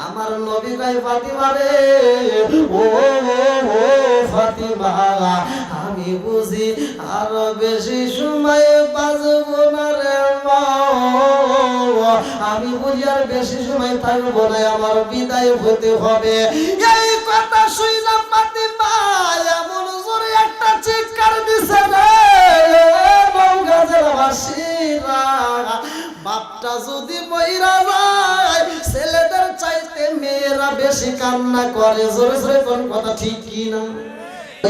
আমার নবী কয় ফাতিমা রে, ও ফাতিমা, আমি বুঝি আর বেশি সময় বাঁচব না রে মা, আমি বুঝি আর বেশি সময় থাকবো না, আমার বিদায় হতে হবে। এই কথা শুনে ফাতিমা এমন জোরে একটা চিৎকার দিছে রে, বাপটা যদি মইরা যায় ছেলেদের চাইতে মেয়েরা বেশি কান্না করে। জোরে জোরে কোন কথা ঠিক কি না?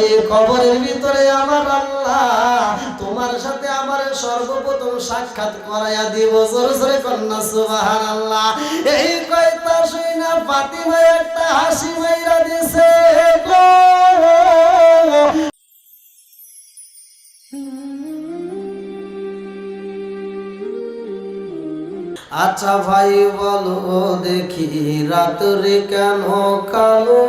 এই কবরের ভিতরে আমার আল্লাহ তোমার সাথে আমার সর্বপ্রথম সাক্ষাৎ করাইয়া দিব। জোরে জোরে কন্যা সুবহানাল্লাহ। এই কয়টা শুইনা ফাতিমা একটা হাসি মাইরা দিছে গো। আচ্ছা ভাই বলো দেখি রাত্রি কেন কালো,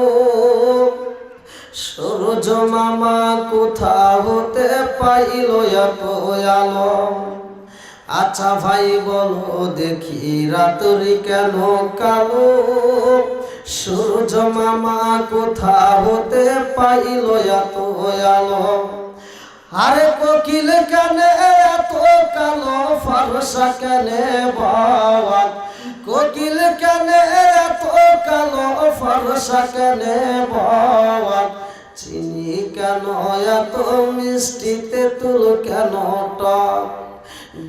সূরজ মামা কোথা হতে পাইল এত আলো? আচ্ছা ভাই বলো দেখি রাত্রি কেন কালো, সূরজ মামা কোথা হতে পাইল এত আলো? আরে কোকিল কানে এত কালো ফর্সা কানে বাবা, কোকিল কানে এত কালো ফর্সা কানে বাবা, চিনি কেন এত মিষ্টি তেঁতুল কেন টক,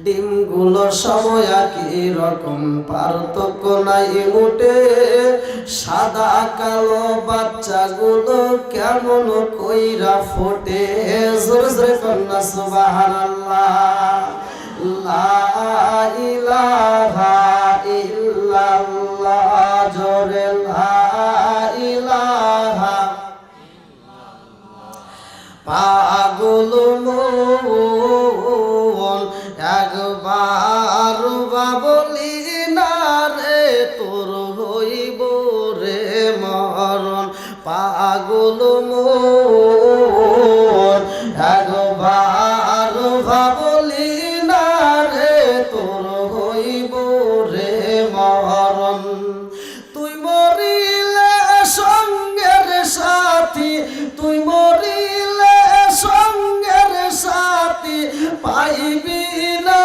ডিমগুলো সব একই রকম পার্থক্য নাই মোটে, সাদা কালো বাচ্চাগুলো কেমন কইরা ফোটে। জোরে জোরে কন্যা সুবহানাল্লাহ। লা ইলাহা ইল্লাল্লাহ, জোরে লা ইলাহা। পাগল মন একবার বাবলি না রে, তোর হইব রে মরণ। পাগল মন একবার বাবলি না রে, তোর হইব রে মরণ। তুই মরিলে সঙ্গের সাথী, তুই মরিলে সঙ্গের সাথী পাইবি না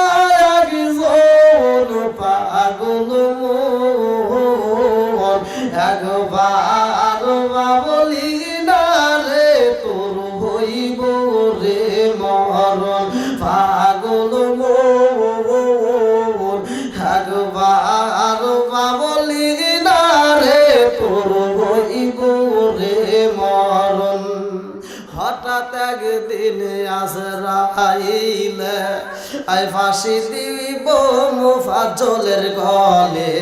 একজন। পাগল মন একবার বাবলি না রে, তোর হইব রে মরণ। পাগল মন একবার বাবলি না রে, তোর হইব রে মরণ। হঠাৎ একদিন আজরাইল আই ফাঁসি দিব মুফাজ্জলের গলে,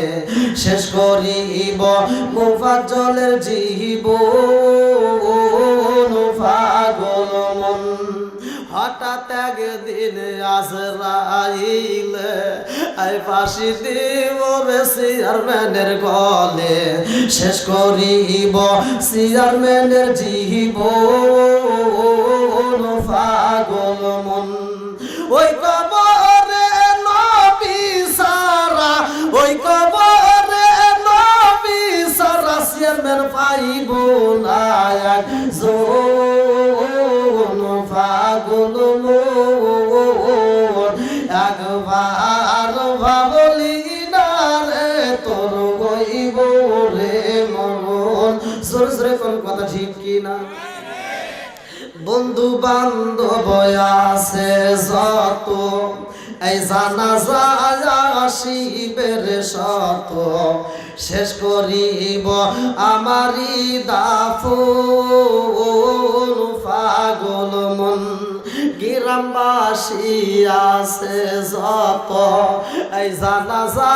শেষ করিব মুফাজ্জলের জীবন। পাগল মন হঠাৎ একদিন আজরাইল আই ফাঁসি দিব চেয়ারম্যানের গলে, শেষ করিব চেয়ারম্যানের জীবন। পাগল মন ওই কবরে নবী সারা, ওই কবরে নবী সারা চেয়ারম্যান পাইব না একজন। পাগল মন একবার ভাবলি না রে, তোর হইব রে মরণ। জোরে জোরে কোন কথা ঠিক কি না? বন্ধু বান্ধব আছে যত, এই জানাজা আসিবের শত, শেষ করিব আমারি দাফন। পাগল মন গ্রামবাসী আছে যত, এই জানাজা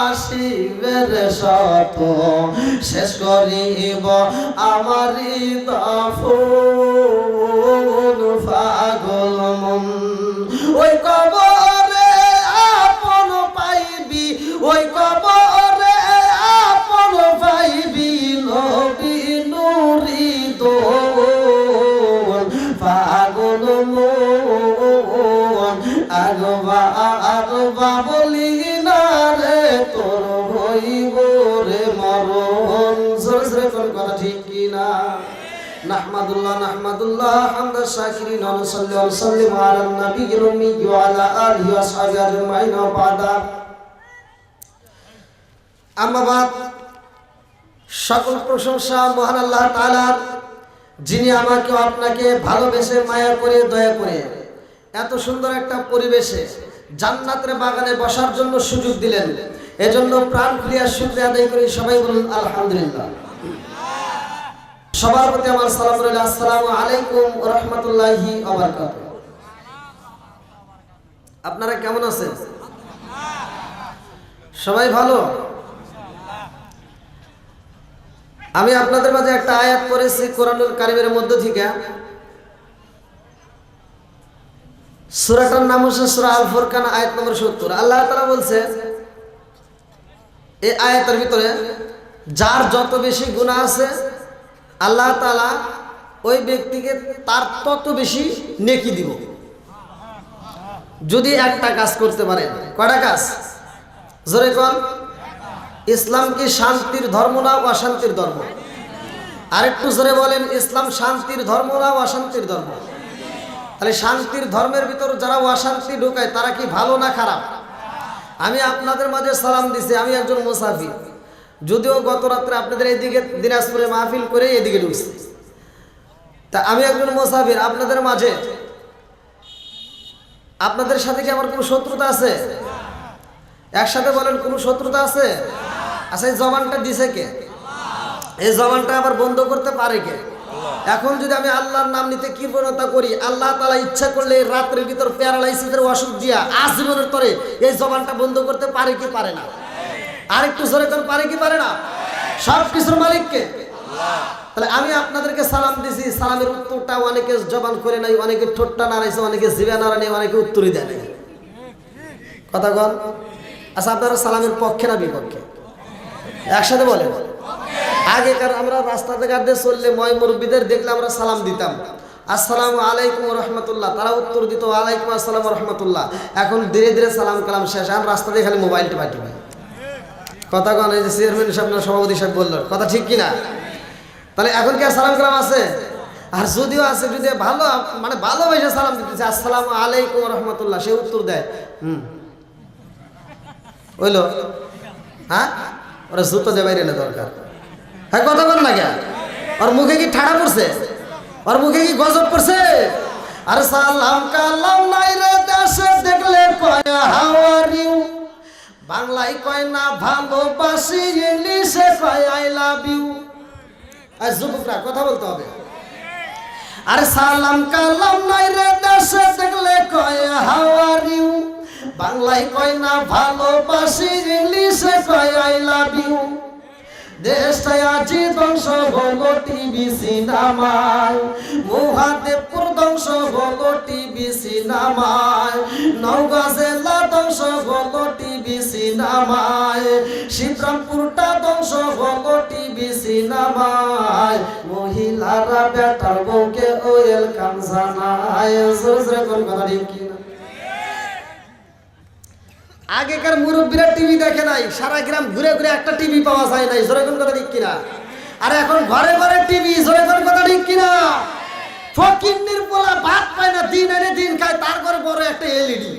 আসিবের শত, শেষ করিব আমারি দাফন। পাগল মন ওই কবরে আপন পাইবি, ওই কবরে আপন পাইবি নবী নুরি দোল। পাগল মন আগবা বলি না রে, তোর হইব রে মরণ। আপন, জোরে জোরে কোন কথা ঠিক কি না? নাহমাদুল্লাহ হামদা শাকিরিন ওয়া নুসাল্লি ওয়া নুসাল্লিমু আলা নবিয়্যিল উম্মি ওয়া আলা আলিহি ওয়া সাহবিহি আজমাইন ওয়া বা'দা। আম্মা বাদ, সকল প্রশংসা মহান আল্লাহ তাআলার, যিনি আমাকে আপনাকে ভালোবেসে মায়া করে দয়া করে এত সুন্দর একটা পরিবেশে জান্নাতের বাগানে বসার জন্য সুযোগ দিলেন। এজন্য প্রাণ খুলিয়া শুকরিয়া আদায় করি। সবাই বলুন আলহামদুলিল্লাহ। সবার প্রতি আমার সালাম রইল, আসসালামু আলাইকুম ওয়া রাহমাতুল্লাহি ওয়া বারাকাতুহু। আপনারা কেমন আছেন? সবাই ভালো? আমি আপনাদের মাঝে একটা আয়াত পড়েছি কোরআনুল কারীমের মধ্য থেকে। সূরাটার নাম হচ্ছে সূরা আল ফুরকান, আয়াত নম্বর 70। আল্লাহ তাআলা বলছে এই আয়াতের ভিতরে, যার যত বেশি গুনাহ আছে আল্লাহ তাআলা ওই ব্যক্তিকে তার তত বেশি নেকি দিব, যদি একটা কাজ করতে পারে। কয়টা কাজ? জোরে কোন। ইসলাম কি শান্তির ধর্ম না অশান্তির ধর্ম? আরেকটু জোরে বলেন, ইসলাম শান্তির ধর্ম না অশান্তির ধর্ম? তাহলে শান্তির ধর্মের ভিতর যারা অশান্তি ঢোকায় তারা কি ভালো না খারাপ? আমি আপনাদের মাঝে সালাম দিছি, আমি একজন মুসাফির, যদিও গত রাত্রে আপনাদের এইদিকে দিনাজপুরে মাহফিল করে এদিকে ঢুকছি। তা আমি একজন মুসাফির আপনাদের মাঝে, আপনাদের সাথে কি আমার কোনো শত্রুতা আছে? একসাথে বলেন, কোনো শত্রুতা আছে? আচ্ছা, এই জবানটা দিছে কে? এই জবানটা আবার বন্ধ করতে পারে কে? এখন যদি আমি আল্লাহর নাম নিতে কৃপণতা করি, আল্লাহ তাআলা ইচ্ছা করলে রাত্রের ভিতর প্যারালাইসিসের অসুখ দিয়া আজীবনের তরে এই জবানটা বন্ধ করতে পারে কি পারে না? আরেকটু জোরে করে পারে কি পারে না? সব কিছুর মালিক কে? আল্লাহ। তাহলে আমি আপনাদেরকে সালাম দিছি, সালামের উত্তরটা অনেকে জবান করে নাই, অনেকে ঠোঁটটা নাড়াইছে, অনেকে জিভা নাড়ানি, অনেকে উত্তরই দেয় নাই। কথা বল। আচ্ছা, আপনারা সালামের পক্ষে না বিপক্ষে? একসাথে বলেন। আগেকার আমরা রাস্তাতে ঘাটে চললে ময় মুরব্বীদের দেখলে আমরা সালাম দিতাম, আসসালামু আলাইকুম ওয়া রাহমাতুল্লাহ, তারা উত্তর দিত ওয়ালাইকুম আসসালাম ওয়া রাহমাতুল্লাহ। এখন ধীরে ধীরে সালাম কালাম শেষ, আর রাস্তাতে খালি মোবাইল টিপা। কথা কন, এই যে চেয়ারম্যান সাহেব না সভাপতি সাহেব বললেন, কথা ঠিক কিনা? তাহলে এখন কি আর সালাম কালাম আছে? আর যদিও আছে, যদি ভালো মানে ভালোবেসে সালাম দিতেছে আসসালামু আলাইকুম ওয়া রাহমাতুল্লাহ, সে উত্তর দেয় হইলো, হ্যাঁ ওরা জুতো দেবাই রেলে দরকার। হ্যাঁ, কথা বল না কেন? ওর মুখে কি ঠাড়া পড়ছে? ওর মুখে কি গজব পড়ছে? আর সালাম কালাম নাই রে দেশে দেখলে কয় হাউ আর ইউ, বাংলায় কয় না ভালোবাসি, ইংলিশে কয় আই লাভ ইউ। আর যুবকরা কথা বলতে হবে। আর সালাম কালাম নাই রে দেশে দেখলে কয় হাউ আর ইউ, বাংলায় কয় না ভালোবাসি, ইংলিশে কয় আই লাভ ইউ। দেশটায় আজি ধ্বংস হলো টিভি সিনেমায়, মহাদেবপুর ধ্বংস হলো টিভি সিনেমায়, নওগাঁ জেলা ধ্বংস হলো টিভি সিনেমায়, শিবরামপুরটা ধ্বংস হলো টিভি সিনেমায়, মহিলারা বেটার বউকে ওয়েলকাম জানায়। জোরে কোন কথা ঠিক কিনা? আগেকার মুরব্বীরা টিভি দেখে নাই, সারা গ্রাম ঘুরে ঘুরে একটা টিভি পাওয়া যায় নাই। জোরে কোন কথা ঠিক কিনা? আর এখন ঘরে ঘরে টিভি। জোরে কোন কথা ঠিক কিনা? ফকিন্নির পোলা ভাত পায় না, দিন এনে দিন খায়, তার ঘরে বড় একটা এলইডি।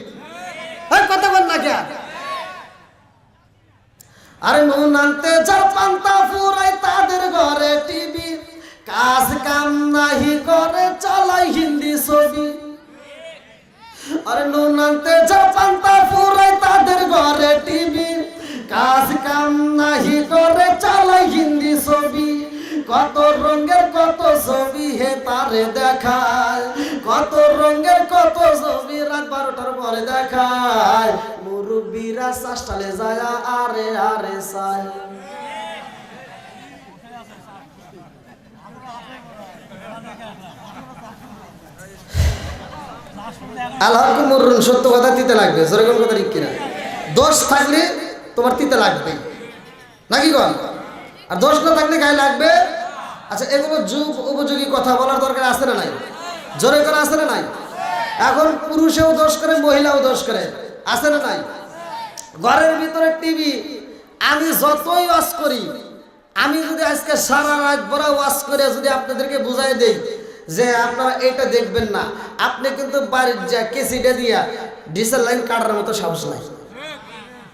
কথা বল না কে? আরে নুন আনতে যার পান্তা ফুরাই তাদের ঘরে টিভি, কাজ কাম নাহি করে চালাই হিন্দি ছবি। আরে নুন আনতে যার পান্তা ফুরাই তাদের ঘরে টিভি, কাজ কাম নাহি করে চালাই হিন্দি ছবি। কত রঙের কত ছবি হে তারে দেখায়, কত রঙের কত ছবি রাত 12টার পরে দেখায়, মুরব্বীরা চাষটালে যায় আরে আরে চায়। আল্লাহকুমুরুন, সত্য কথা তিতে লাগবে। যেরকম কথা ঠিক কিনা? দোষ থাকলে তোমার তিতে লাগবে নাকি গন? আর দোষ না থাকলে গায়ে লাগবে। আচ্ছা, এগুলো যুগ উপযোগী কথা বলার দরকার আছে না নাই? জোরে করে আছে না নাই? এখন পুরুষেও দোষ করে, মহিলাও দোষ করে, আছে না নাই? ঘরের ভিতরে টিভি, আমি যতই ওয়াজ করি আমি যদি আজকে সারা রাত বড় ওয়াজ করে যদি আপনাদেরকে বুঝাই দেই যে আপনারা এটা দেখবেন না, আপনি কিন্তু বাড়ির যা কেসিটা দিয়া ডিসেল লাইন কাটার মতো সাহস নাই।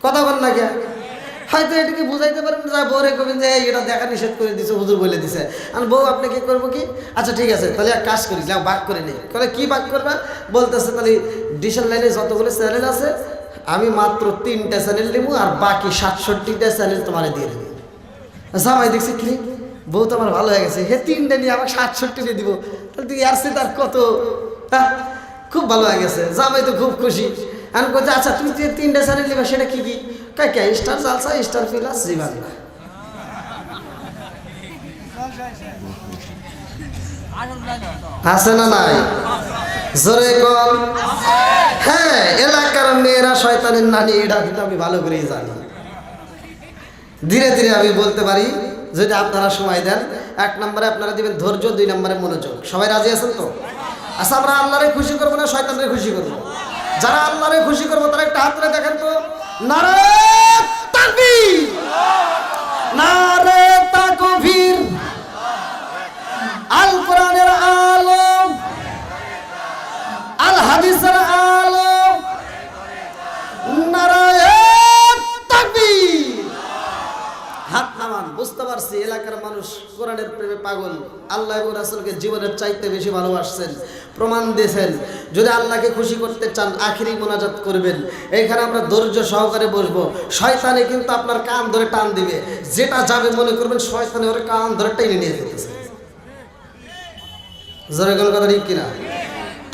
কথা বল না কে? হয়তো এটাকে বুঝাইতে পারেন, যা বউরে কবেন যে এটা দেখা নিষেধ করে দিছে, হুজুর বলে দিছে। আর বউ আপনি কি করবো কি, আচ্ছা ঠিক আছে তাহলে এক কাজ করি, যাও ভাগ করে নেই। তাহলে কি ভাগ করবা বলতেছে, তাহলে ডিসেল লাইনে যতগুলো চ্যানেল আছে আমি মাত্র 3টা চ্যানেল দেবো আর বাকি 67টা চ্যানেল তোমার দিয়ে দেবো। জামাই দেখছি কি বউ তো আমার ভালো হয়ে গেছে, হে 3টা নিয়ে আমাকে 67 দিয়ে দিব, তাহলে তুই আর সে তার কত, খুব ভালো হয়ে গেছে। জামাই তো খুব খুশি। আমি বলছি আচ্ছা তুমি যে 3টা চ্যানেল নেবে সেটা কি কি? কে স্টার জালসা, স্টার প্লাস, জি বাংলা। আছে না নাই? জোরে কোন? হ্যাঁ, এলাকার মেয়েরা শয়তানের নানি, এটা কিন্তু আমি ভালো করেই জানি। ধীরে ধীরে আমি বলতে পারি যদি আপনারা সময় দেন। 1 নম্বরে আপনারা দিবেন ধৈর্য, 2 নম্বরে মনোযোগ। সবাই রাজি আছেন তো? আচ্ছা, আমরা আল্লাহরে খুশি করবো না শয়তানরে খুশি করবো? যারা আল্লাহরে খুশি করবো তারা একটা হাত তুলে দেখেন তো। নারে তাকবীর, নারে তাকবীর। আল কোরআনের আলো, আল হাদিসের আলো, নারে তাকবীর। হাত নামান। বুঝতে পারছি এলাকার মানুষ কোরআনের প্রেমে পাগল, আল্লাহ এবং রাসূলকে জীবনের চাইতে বেশি ভালোবাসছেন, প্রমাণ দিয়েছেন। যদি আল্লাহকে খুশি করতে চান আখিরি মোনাজাত করবেন। এইখানে আমরা ধৈর্য সহকারে বসবো। শয়তানে কিন্তু আপনার কান ধরে টান দিবে, যেটা যাবে মনে করবেন শয়তানে ওর কান ধরে টেনে নিয়ে যেতেছে। জোরে কোন কথা ঠিক কিনা?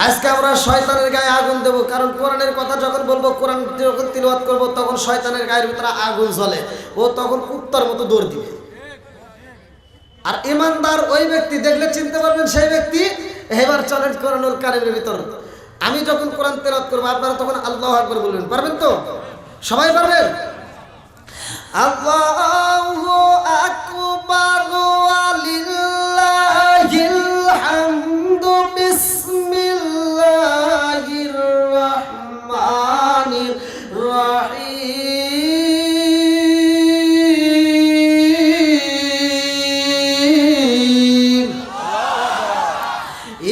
আজকে আমরা শয়তানের গায়ে আগুন দেবো, কারণ কোরআনের কথা যখন বলবো, কোরআন যখন তিলাওয়াত করবো, তখন শয়তানের গায়ের ভিতরে আগুন জ্বলে, ও তখন কুত্তার মতো দৌড় দিবে। আর ইমানদার ওই ব্যক্তি দেখলে চিনতে পারবেন সেই ব্যক্তি। এবার চলেন কোরআনুল কারীমের ভিতর। আমি যখন কোরআন তিলাওয়াত করবো আপনারা তখন আল্লাহু আকবার বলবেন। পারবেন তো? সবাই পারবেন? আল্লাহু আকবার ওয়ালিল্লাহিল হামদু, বিসমিল্লাহির রহমানির রহিম।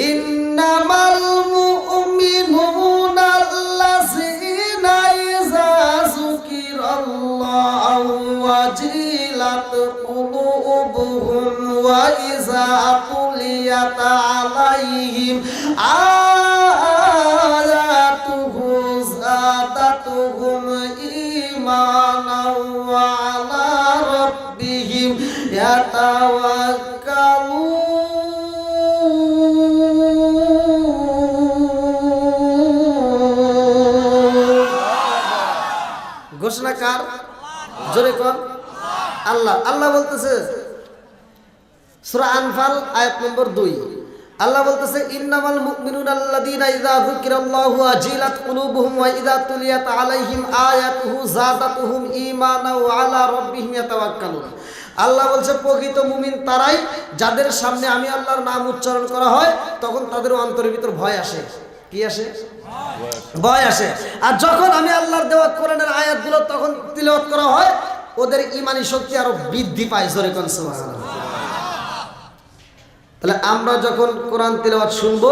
ইন্নামাল মুমিনুনা আল্লাযীনা ইযা যুকিরাল্লাহু ওয়াজিলাত কুলুবুহুম ওয়া ইযা তুলিয়াত আলাইহিম আয়াতুহু যাদাতুহুম ঈমানাও ওয়া আলা রাব্বিহিম ইয়াতাওয়াক্কালুন। ঘোষণা কার? জোরে কোন? আল্লাহ। আল্লাহ বলতেছে সূরা আনফাল আয়াত নম্বর 2, আল্লাহ বলতেছে ইন্নামাল মুমিনুনা আল্লাযীনা ইযা যুকিরাল্লাহু ওয়াজিলাত কুলুবুহুম ওয়া ইযা তুলিয়াত আলাইহিম আয়াতুহু যাদাতুহুম ঈমানাও ওয়া আলা রাব্বিহিম ইয়াতাওয়াক্কালুন। আল্লাহ বলছে প্রকৃত মুমিন তারাই যাদের সামনে আমি আল্লাহর নাম উচ্চারণ করা হয় তখন তাদের অন্তরের ভিতর ভয় আসে। কি আসে? ভয় আসে। আর যখন আমি আল্লাহর দেওয়া কোরআনের আয়াতগুলো তখন তিলাওয়াত করা হয়, ওদের ঈমানি শক্তি আরো বৃদ্ধি পায়। জোরে কোন সুবহানাল্লাহ। তাহলে আমরা যখন কোরআন তিলাওয়াত শুনবো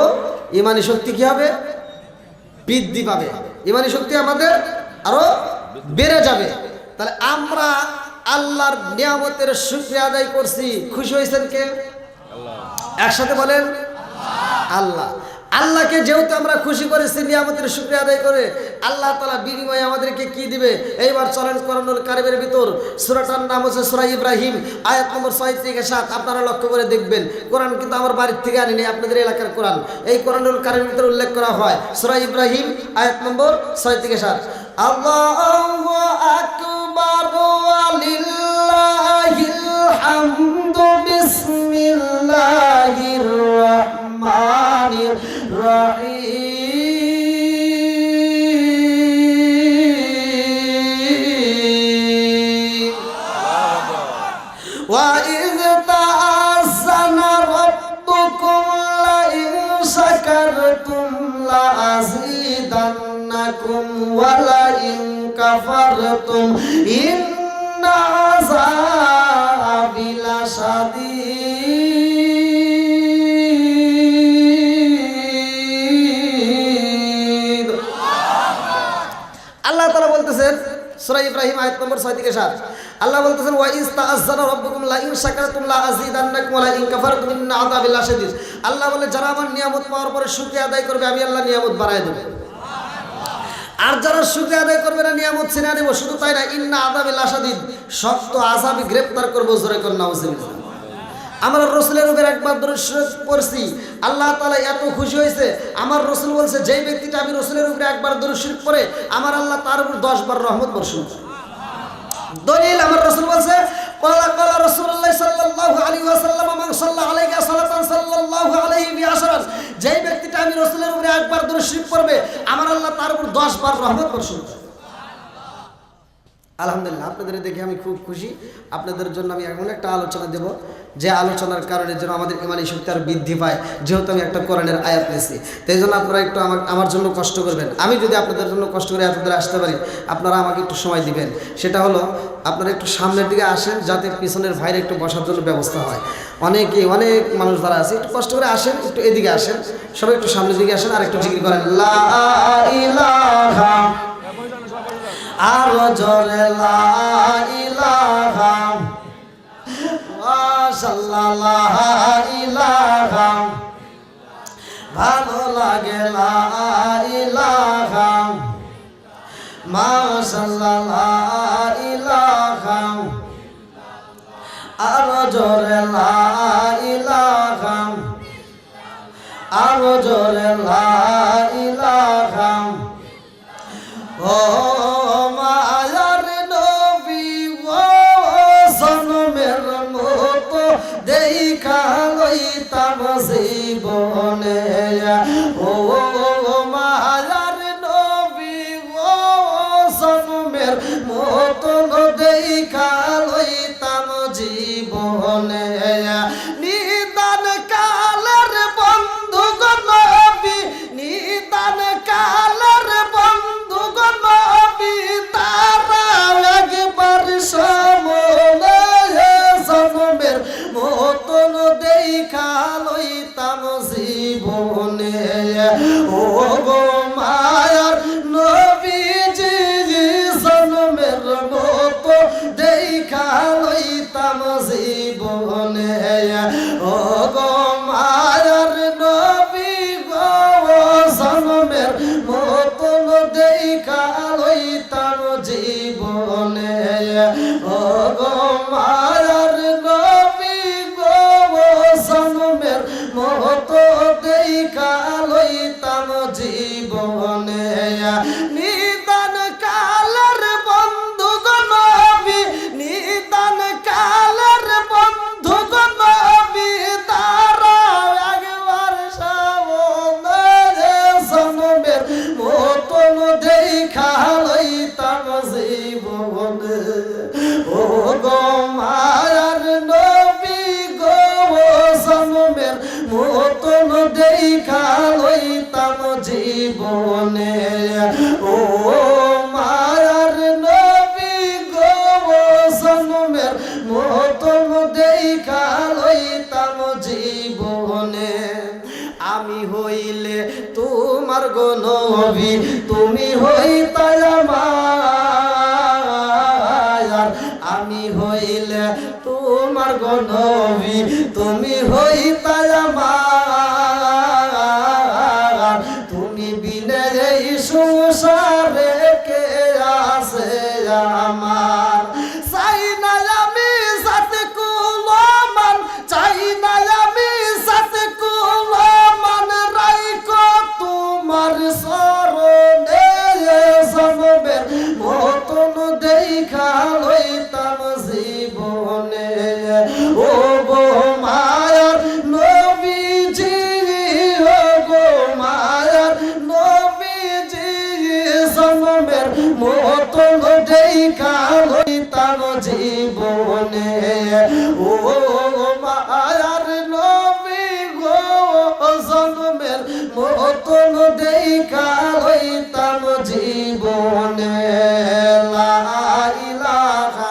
ঈমানি শক্তি কি হবে? বৃদ্ধি পাবে। ঈমানি শক্তি আমাদের আরো বেড়ে যাবে। তাহলে আমরা আল্লাহর নিয়ামতের শুকরিয়া আদায় করছি। খুশি হয়েছেন কে? আল্লাহ। একসাথে বলেন আল্লাহ। আল্লাহকে যেহেতু আমরা খুশি করেছি, নিয়ামতের শুকরিয়া আদায় করে, আল্লাহ তাআলা বিনিময়ে আমাদেরকে কি দিবে? এইবার চলেন কোরআনুল কারীমের ভিতর। সূরাটার নাম হচ্ছে সূরা ইব্রাহিম, আয়াত নম্বর 6 থেকে 7। আপনারা লক্ষ্য করে দেখবেন, কোরআন কিন্তু আমার বাড়ির থেকে আনিনি, আপনাদের এলাকার কোরআন। এই কোরআনুল কারীমের ভিতর উল্লেখ করা হয় সূরা ইব্রাহিম আয়াত নম্বর 6 থেকে 7। আল্লাহু আকবার ওয়ালিল্লাহিল হামদু, বিসমিল্লাহির রহমানির রহিম। ওয়া ইয তাআযানা রাব্বুকুম লাইন শাকারতুম লাযীদান্নাকুম ওয়া লাইন কাফারতুম ইন্না ইন্না আযাবি লাশাদীদ। আল্লাহ তাআলা বলতেছেন সূরা ইব্রাহিম আয়াত নম্বর 6 থেকে 7, আল্লাহ বলতেছেন ওয়া ইজ তাআজ্জানা রাব্বুকুম লা ইন শাকারতুম লা আযীদান্নাকুম ওয়া লা ইন কাফারতুম ইন্না আযাবি লাশাদীদ। আল্লাহ বলে যারা আমার নিয়ামত পাওয়ার পরে শুকরিয়া আদায় করবে আমি আল্লাহ নিয়ামত বাড়ায় দেব, আর যারা শুকরিয়া আদায় করবে না নিয়ামত ছিনিয়ে নেব। শুধু তাই না, ইন্না আযাবি লাশাদীদ, শক্ত আযাবে গ্রেফতার করব। জোরে করে নাউজুবিল্লাহ। আমার রাসূলের উপর একবার দরুদ শরীফ পড়ছি, আল্লাহ তাআলা এত খুশি হয়েছে। আমার রাসূল বলছে যেই ব্যক্তিটা আমি রাসূলের উপরে একবার দরুদ শরীফ পড়ে আমার আল্লাহ তার উপর 10 বার রহমত বর্ষণ করে। দলিল আমার রাসূল বলছে ক্বালা রাসূলুল্লাহ সাল্লাল্লাহু আলাইহি ওয়াসাল্লাম মান সাল্লা আলাইহি সালাতান সাল্লাল্লাহু আলাইহি বিআশরান, যেই ব্যক্তিটা আমি রাসূলের উপরে একবার দরুদ শরীফ পড়বে আমার আল্লাহ তার উপর 10 বার রহমত বর্ষণ করে। আলহামদুলিল্লাহ, আপনাদের দেখে আমি খুব খুশি। আপনাদের জন্য আমি এমন একটা আলোচনা দেব যে আলোচনার কারণে যেন আমাদের ইমানি শক্তি আর বৃদ্ধি পায়, যেহেতু আমি একটা কোরআনের আয়াত নিয়েছি। তাই জন্য আপনারা একটু আমার জন্য কষ্ট করবেন। আমি যদি আপনাদের জন্য কষ্ট করে এতদূর আসতে পারি, আপনারা আমাকে একটু সময় দিবেন। সেটা হলো আপনারা একটু সামনের দিকে আসেন, যাতে পিছনের ভাইরে একটু বসার জন্য ব্যবস্থা হয়। অনেক মানুষ যারা আছে একটু কষ্ট করে আসেন, একটু এদিকে আসেন, সবাই একটু সামনের দিকে আসেন আর একটু জিকির করেন লা ইলাহা, আরো জোরে লা ইলাহা মাশাআল্লাহ লা ইলাহা, ভালো লাগে লা ইলাহা মাশাআল্লাহ লা ইলাহা, আরো জোরে লা ইলাহা, আরো জোরে লা ইলাহা। ও মায়ার নবী ও জনমের মতো দেখা লইতাম জীবনে, ও মায়ার নবী ও জনমের মতো দেখা লইতাম জীবনে। নিদান কালের বন্ধু গো নবী, নিদান কালের বন্ধু গো নবী, তারা একবার সামনে জনমের মতন দেখা লইতাম জীবনে। ও গো মায়ার নবীজি জনমের মতো দেখা লইতাম জীবনে। ও গো মায়ার নবী গো জনমের মতন দেখা লইতাম জীবনে। ও গো মায়ার নবী গো জনমের মতো দেখা লইতাম জীবনে। নিদান কালের বন্ধু গো নবী, নিদান কালের বন্ধু গো নবী, তারা একবার সামনে জনমের মতন দেখা লইতাম জীবনে। ও গো মায়ার নবী গো জনমের মতন দেখা লইতাম জীবনে। ও মায়ার নবী গো জনমের মতন দেখা লইতাম জীবনে। আমি হইলে তোমার গো নবী, তুমি হইতাই আমার। আমি হইলে তোমার গো নবী, তুমি হইতাই আমার। তুমি বিনে এই সংসারে কে আছে আমার। চাই না আমি সাথে কুলমান, চাই না আমি সাথে কুলমান, রাইখো তোমার শরণে জনমের মতন দেখা লইতাম জীবনে। ও গো মায়ার নবীজি, ও গো মায়ার নবীজি জনমের মতন দেখা লইতাম জীবনে। ও মায়ার নবী গো জনমের মতন দেখা লইতাম জীবনে। লা ইলাহা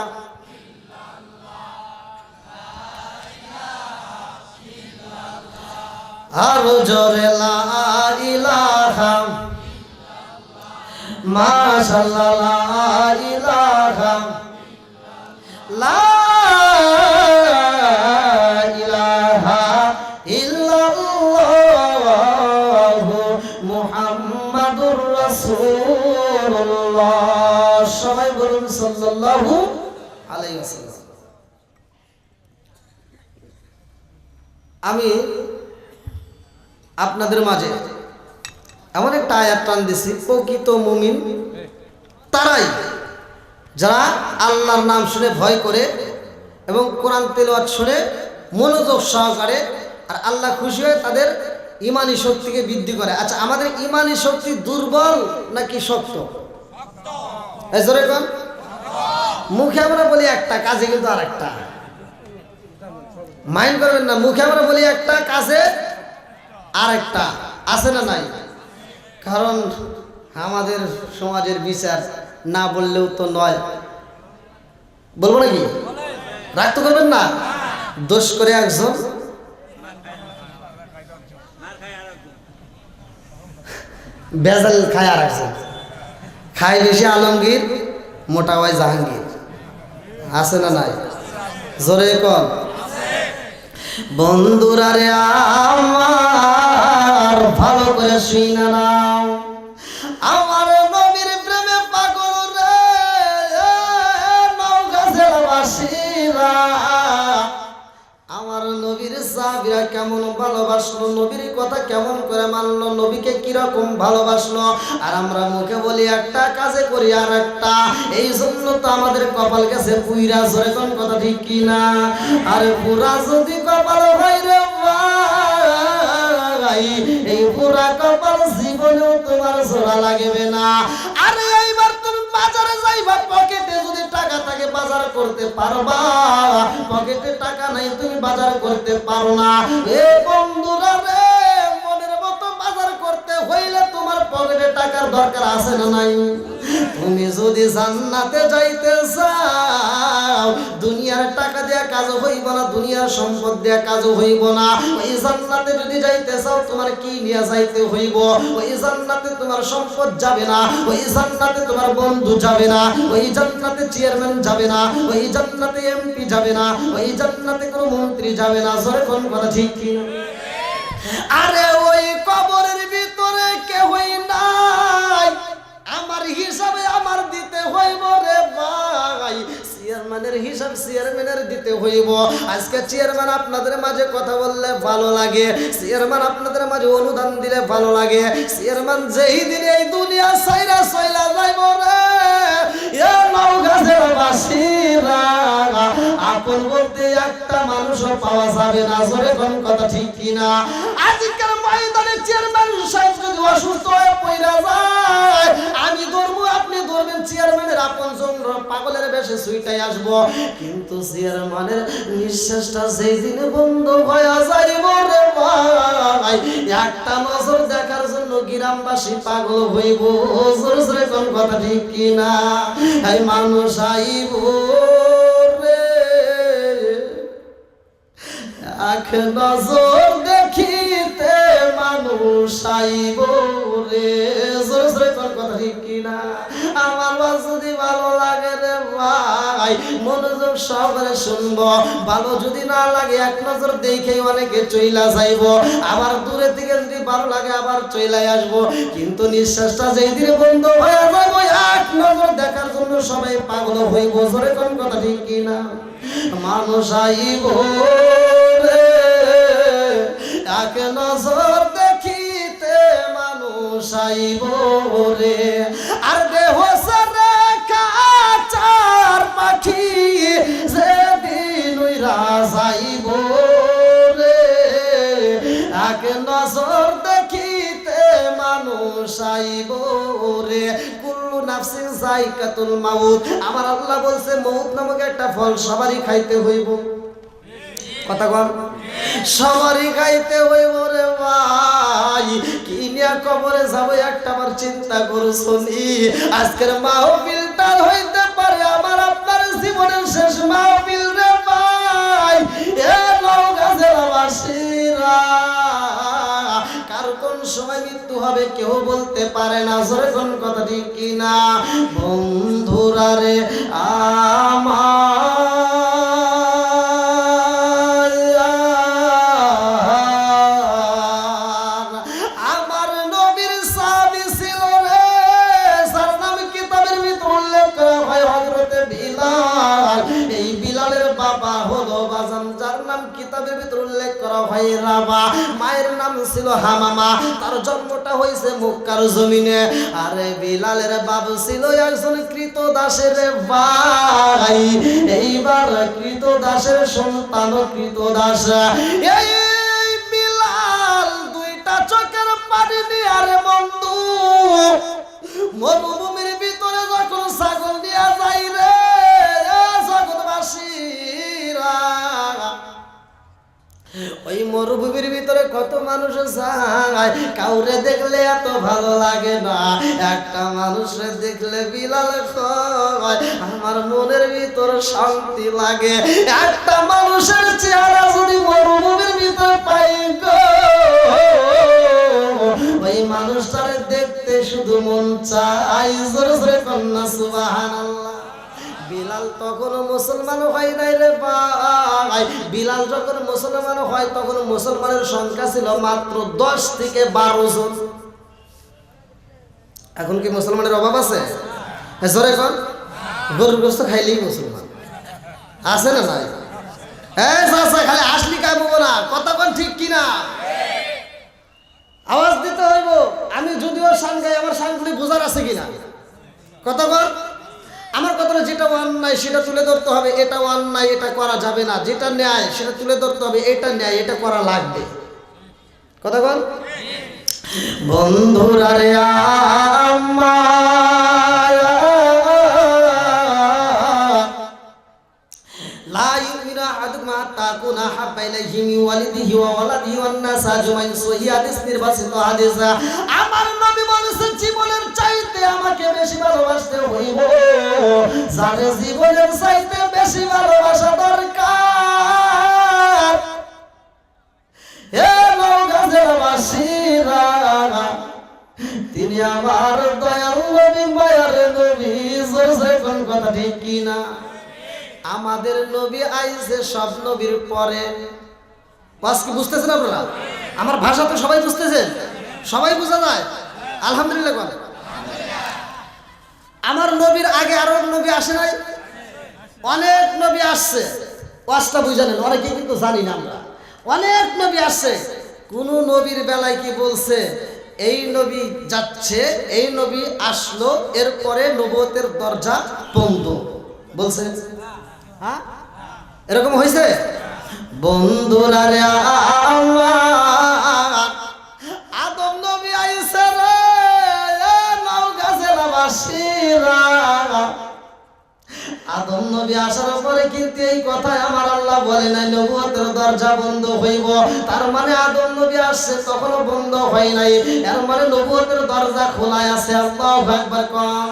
আরো জোরে লা ইলাহা মাশাআল্লাহ লা ইলাহা লা ইলাহা ইল্লাল্লাহু মুহাম্মাদুর রাসূলুল্লাহ। সবাই বলুন সাল্লাল্লাহু আলাইহি ওয়াসাল্লাম। আমি আপনাদের মাঝে এমন একটা আয়াত টান দিছি, প্রকৃত মুমিন তারাই যারা আল্লাহর নাম শুনে ভয় করে এবং কোরআন তেলাওয়াত শুনে মনোযোগ সহকারে, আর আল্লাহ খুশি হয়ে তাদের ইমানি শক্তিকে বৃদ্ধি করে। আচ্ছা, আমাদের ইমানি শক্তি দুর্বল নাকি শক্ত? মুখে আমরা বলি একটা, কাজে কিন্তু আর একটা। মাইন্ড করবেন না, মুখে আমরা বলি একটা, কাজে আর একটা। আছে না নাই? কারণ আমাদের সমাজের বিচার না বললেও তো নয়। বলবো নাকি? রাগ তো করবেন না। দোষ করে একজন, বেজাল খায় আর একজন। খায় বেশি আলমগীর, মোটা হয় জাহাঙ্গীর। আছে না নাই? জোরে কর। বন্ধুরা রে আমার, ভালো করে শুনে নাও, আমার নবীর প্রেমে পাগল রে নওগাঁর বাসীরা। আমার নবীর সাহাবীরা কেমন ভালোবাসলো, নবীর কথা কেমন করে মানলো, নবীকে কিরকম ভালোবাসলো। আর আমরা মুখে বলি একটা, কাজে করি আর একটা। এই জন্য তো আমাদের কপাল গেছে পুইরা। জোরে কোন কথা ঠিক কিনা? আরে পুরা যদি কপাল হয় রে ভাই, এই পুরা কপাল জীবনেও তোমার জোড়া লাগবে না। আরে এইবার তুমি বাজারে যাইবা, পকেটে যদি টাকা থাকে বাজার করতে পারবা, পকেটে টাকা নাই তুমি বাজার করতে পারো না। এ বন্ধুরা রে, মনের মতো বাজার করতে হইলে তোমার পকেটে টাকার দরকার আছে না নাই? তুমি যদি জান্নাতে যাইতে চাও, দুনিয়ার টাকা দেয়া কাজ হইব না, দুনিয়ার সম্পদ দেয়া কাজ হইব না। ওই জান্নাতে যদি যাইতে চাও, তোমার কি নিয়ে যাইতে হইব? ওই জান্নাতে তোমার সম্পদ যাবে না, ওই জান্নাতে তোমার বন্ধু যাবে না, ওই জান্নাতে চেয়ারম্যান যাবে না, ওই জান্নাতে এমপি যাবে না, ওই জান্নাতে কোনো মন্ত্রী যাবে না। জোরে কোন কথা ঠিক কি? আরে ওই কবরের ভিতরে কেউই নাই, আমার হিসাবে আমার দিতে হইব রে ভাই। চেয়ারম্যানের হিসাব চেয়ারম্যানের দিতে হইব। আজকে চেয়ারম্যান আপনাদের মাঝে কথা বললে ভালো লাগে, চেয়ারম্যান আপনাদের মাঝে অনুদান দিলে ভালো লাগে। চেয়ারম্যান যেই দিন এই দুনিয়া সাইরা সইলা যাইব রে, এ নওগাঁর বাসীরা, আপন বলতে একটা মানুষও পাওয়া যাবে না। জোরে কোন কথা ঠিক কিনা? আজকের ময়দানে চেয়ারম্যান সাহেব যদি অসুস্থ হয়ে পড়া যায়, আমি ধরবো, আপনি ধরবেন, চেয়ারম্যানের আপন জন পাগলের বেশে সুইটাই আসবো। কিন্তু চেয়ারম্যানের নিঃশ্বাসটা যেই দিনে বন্ধ হয়ে যাইব রে ভাই, একটা নজর দেখার জন্য গ্রামবাসী পাগল হইব। জোরে জোরে কোন কথা ঠিক কিনা? এই মানুষ আইব রে, এক নজর দেখিতে মানুষ আইব রে। জোরে জোরে কোন কথা ঠিক কিনা? আমার যদি ভালো লাগে রে ভাই, মনোযোগ সহকারে শুনবো। ভালো যদি না লাগে এক নজর দেখেই অনেকে চইলা যাইব, আবার দূরে থেকে যদি ভালো লাগে আবার চইলাই আসবো। কিন্তু নিঃশ্বাসটা যেই দিনে বন্ধ হয়ে যাইব, এক নজর দেখার জন্য সবাই পাগল হইব। জোরে কোন কথা ঠিক কিনা? মানুষ আইব রে, এক নজর দেখিতে মানুষ আইব রে। আর দেহ সারে কাচার পাখি যেদিন উইরা যাইব রে, এক নজর দেখিতে মানুষ আইব রে। কুল্লু নাফসিন যায়কাতুল মাউত। আমার আল্লাহ বলছে মউত নামক একটা ফল সবারই খাইতে হইব। কথা কন, সবারই খাইতে হইব রে ভাই। কি নিয়া কবরে যাবো একটা বার চিন্তা করছনি? আজকের মাহফিলটা হইতে পারে আমার আপনার জীবনের শেষ মাহফিল রে ভাই। এ নওগাঁ জেলাবাসীরা, সময় মৃত্যু হবে কেউ বলতে পারে না। জোরে কোন কথা ঠিক কিনা? বন্ধুরা রে আমার নবীর সাহাবী ছিল রে, যার নাম কিতাবের ভিতর উল্লেখ করা হয় হযরতে বিলাল। এই বিলালের বাবা হলো বাজান, যার নাম কিতাবের ভিতর উল্লেখ করা হয় রাবা। মায়ের নাম ছিল হামামা। তার জন্মটা হয়েছে মক্কার জমিনে। আরে বিলালের বাবা ছিল একজন কৃতদাসের ভাই। এইবার কৃতদাসের সন্তান কৃতদাস। এই বিলাল দুইটা চোখের পানি নিয়ে আরে বন্ধু মরুভূমির ভিতরে যখন ছাগল নিয়ে যাই রে জগৎবাসীরা, ওই মরুভূমির ভিতরে কত মানুষ যায়, কাউরে দেখলে এত ভালো লাগে না। একটা মানুষের দেখলে বিলাল কয় আমার মনের ভিতর শান্তি লাগে। একটা মানুষের চেহারা যদি মরুভূমির ভিতরে পাই গো, ওই মানুষটারে দেখতে শুধু মন চায়। জোরে জোরে কন্যা সুবহানাল্লাহ। বিলাল তখনও মুসলমান হয় নাই রে ভাই। বিলাল যখন মুসলমান হয় তখন মুসলমানের সংখ্যা ছিল মাত্র 10 থেকে 12 জন। এখন কি মুসলমানের অভাব আছে? জোরে কর। গরুর গোশত খাইলেই মুসলমান আছে না নাই? হ্যাঁ চাচা খালি আসলি কাইব না, কথা কোন ঠিক কিনা? আওয়াজ দিতে হইব। আমি যদিও শান গাই, আমার শানগুলি বোঝার আছে কিনা? কথা বল। আমার কথাটা যেটা অন্যায় সেটা তুলে ধরতে হবে, এটা অন্যায় এটা করা যাবে না। যেটা ন্যায় সেটা তুলে ধরতে হবে, এটা ন্যায় এটা করা লাগবে। কথা বল। বন্ধুরা রে লা ইউমিনু আহাদুকুম হাত্তা আকুনা হাব্বা ইলাইহি মিন ওয়ালিদিহি ওয়া ওয়ালাদিহি ওয়ান নাস আজমাইন। সহিহ হাদিস, নির্বাচিত হাদিস। আমার নবী বলেছেন জীবনের চাইতে আমাকে বেশি ভালোবাসতে হইব। যার জীবনের চাইতে বেশি ভালোবাসা দরকার, হে নওগাঁর বাসীরা, তিনি আমার দয়াল নবী, মায়ার নবী। জোরে কোন কথা ঠিক কিনা? আমাদের নবী আইছে সব নবীর পরে। বাস কি বুঝতেছেন আপনারা? আমার ভাষা তো সবাই বুঝতেছেন, সবাই বোঝা যায়? আলহামদুলিল্লাহ বলে। আমার নবীর আগে আরো নবী আসে নাই? অনেক নবী আসছে। ওয়াজটা বুঝে নেন, অনেকেই কিন্তু জানি না আমরা। অনেক নবী আসছে। কোন নবীর বেলায় কি বলছে এই নবী যাচ্ছে, এই নবী আসলো, এরপরে নবুয়তের দরজা বন্ধ বলছে? হ্যাঁ এরকম হয়েছে? বন্ধুরা রে আদম নবী আইছে রে নওগাঁ জেলাবাসীরা। আদম নবী আসার পরে কিন্তু এই কথাই আমার আল্লাহ বলে নাই নবুয়তের দরজা বন্ধ হইব। তার মানে আদম নবী আসছে তখনও বন্ধ হয় নাই, এর মানে নবুয়তের দরজা খোলাই আছে। আল্লাহু আকবার কম।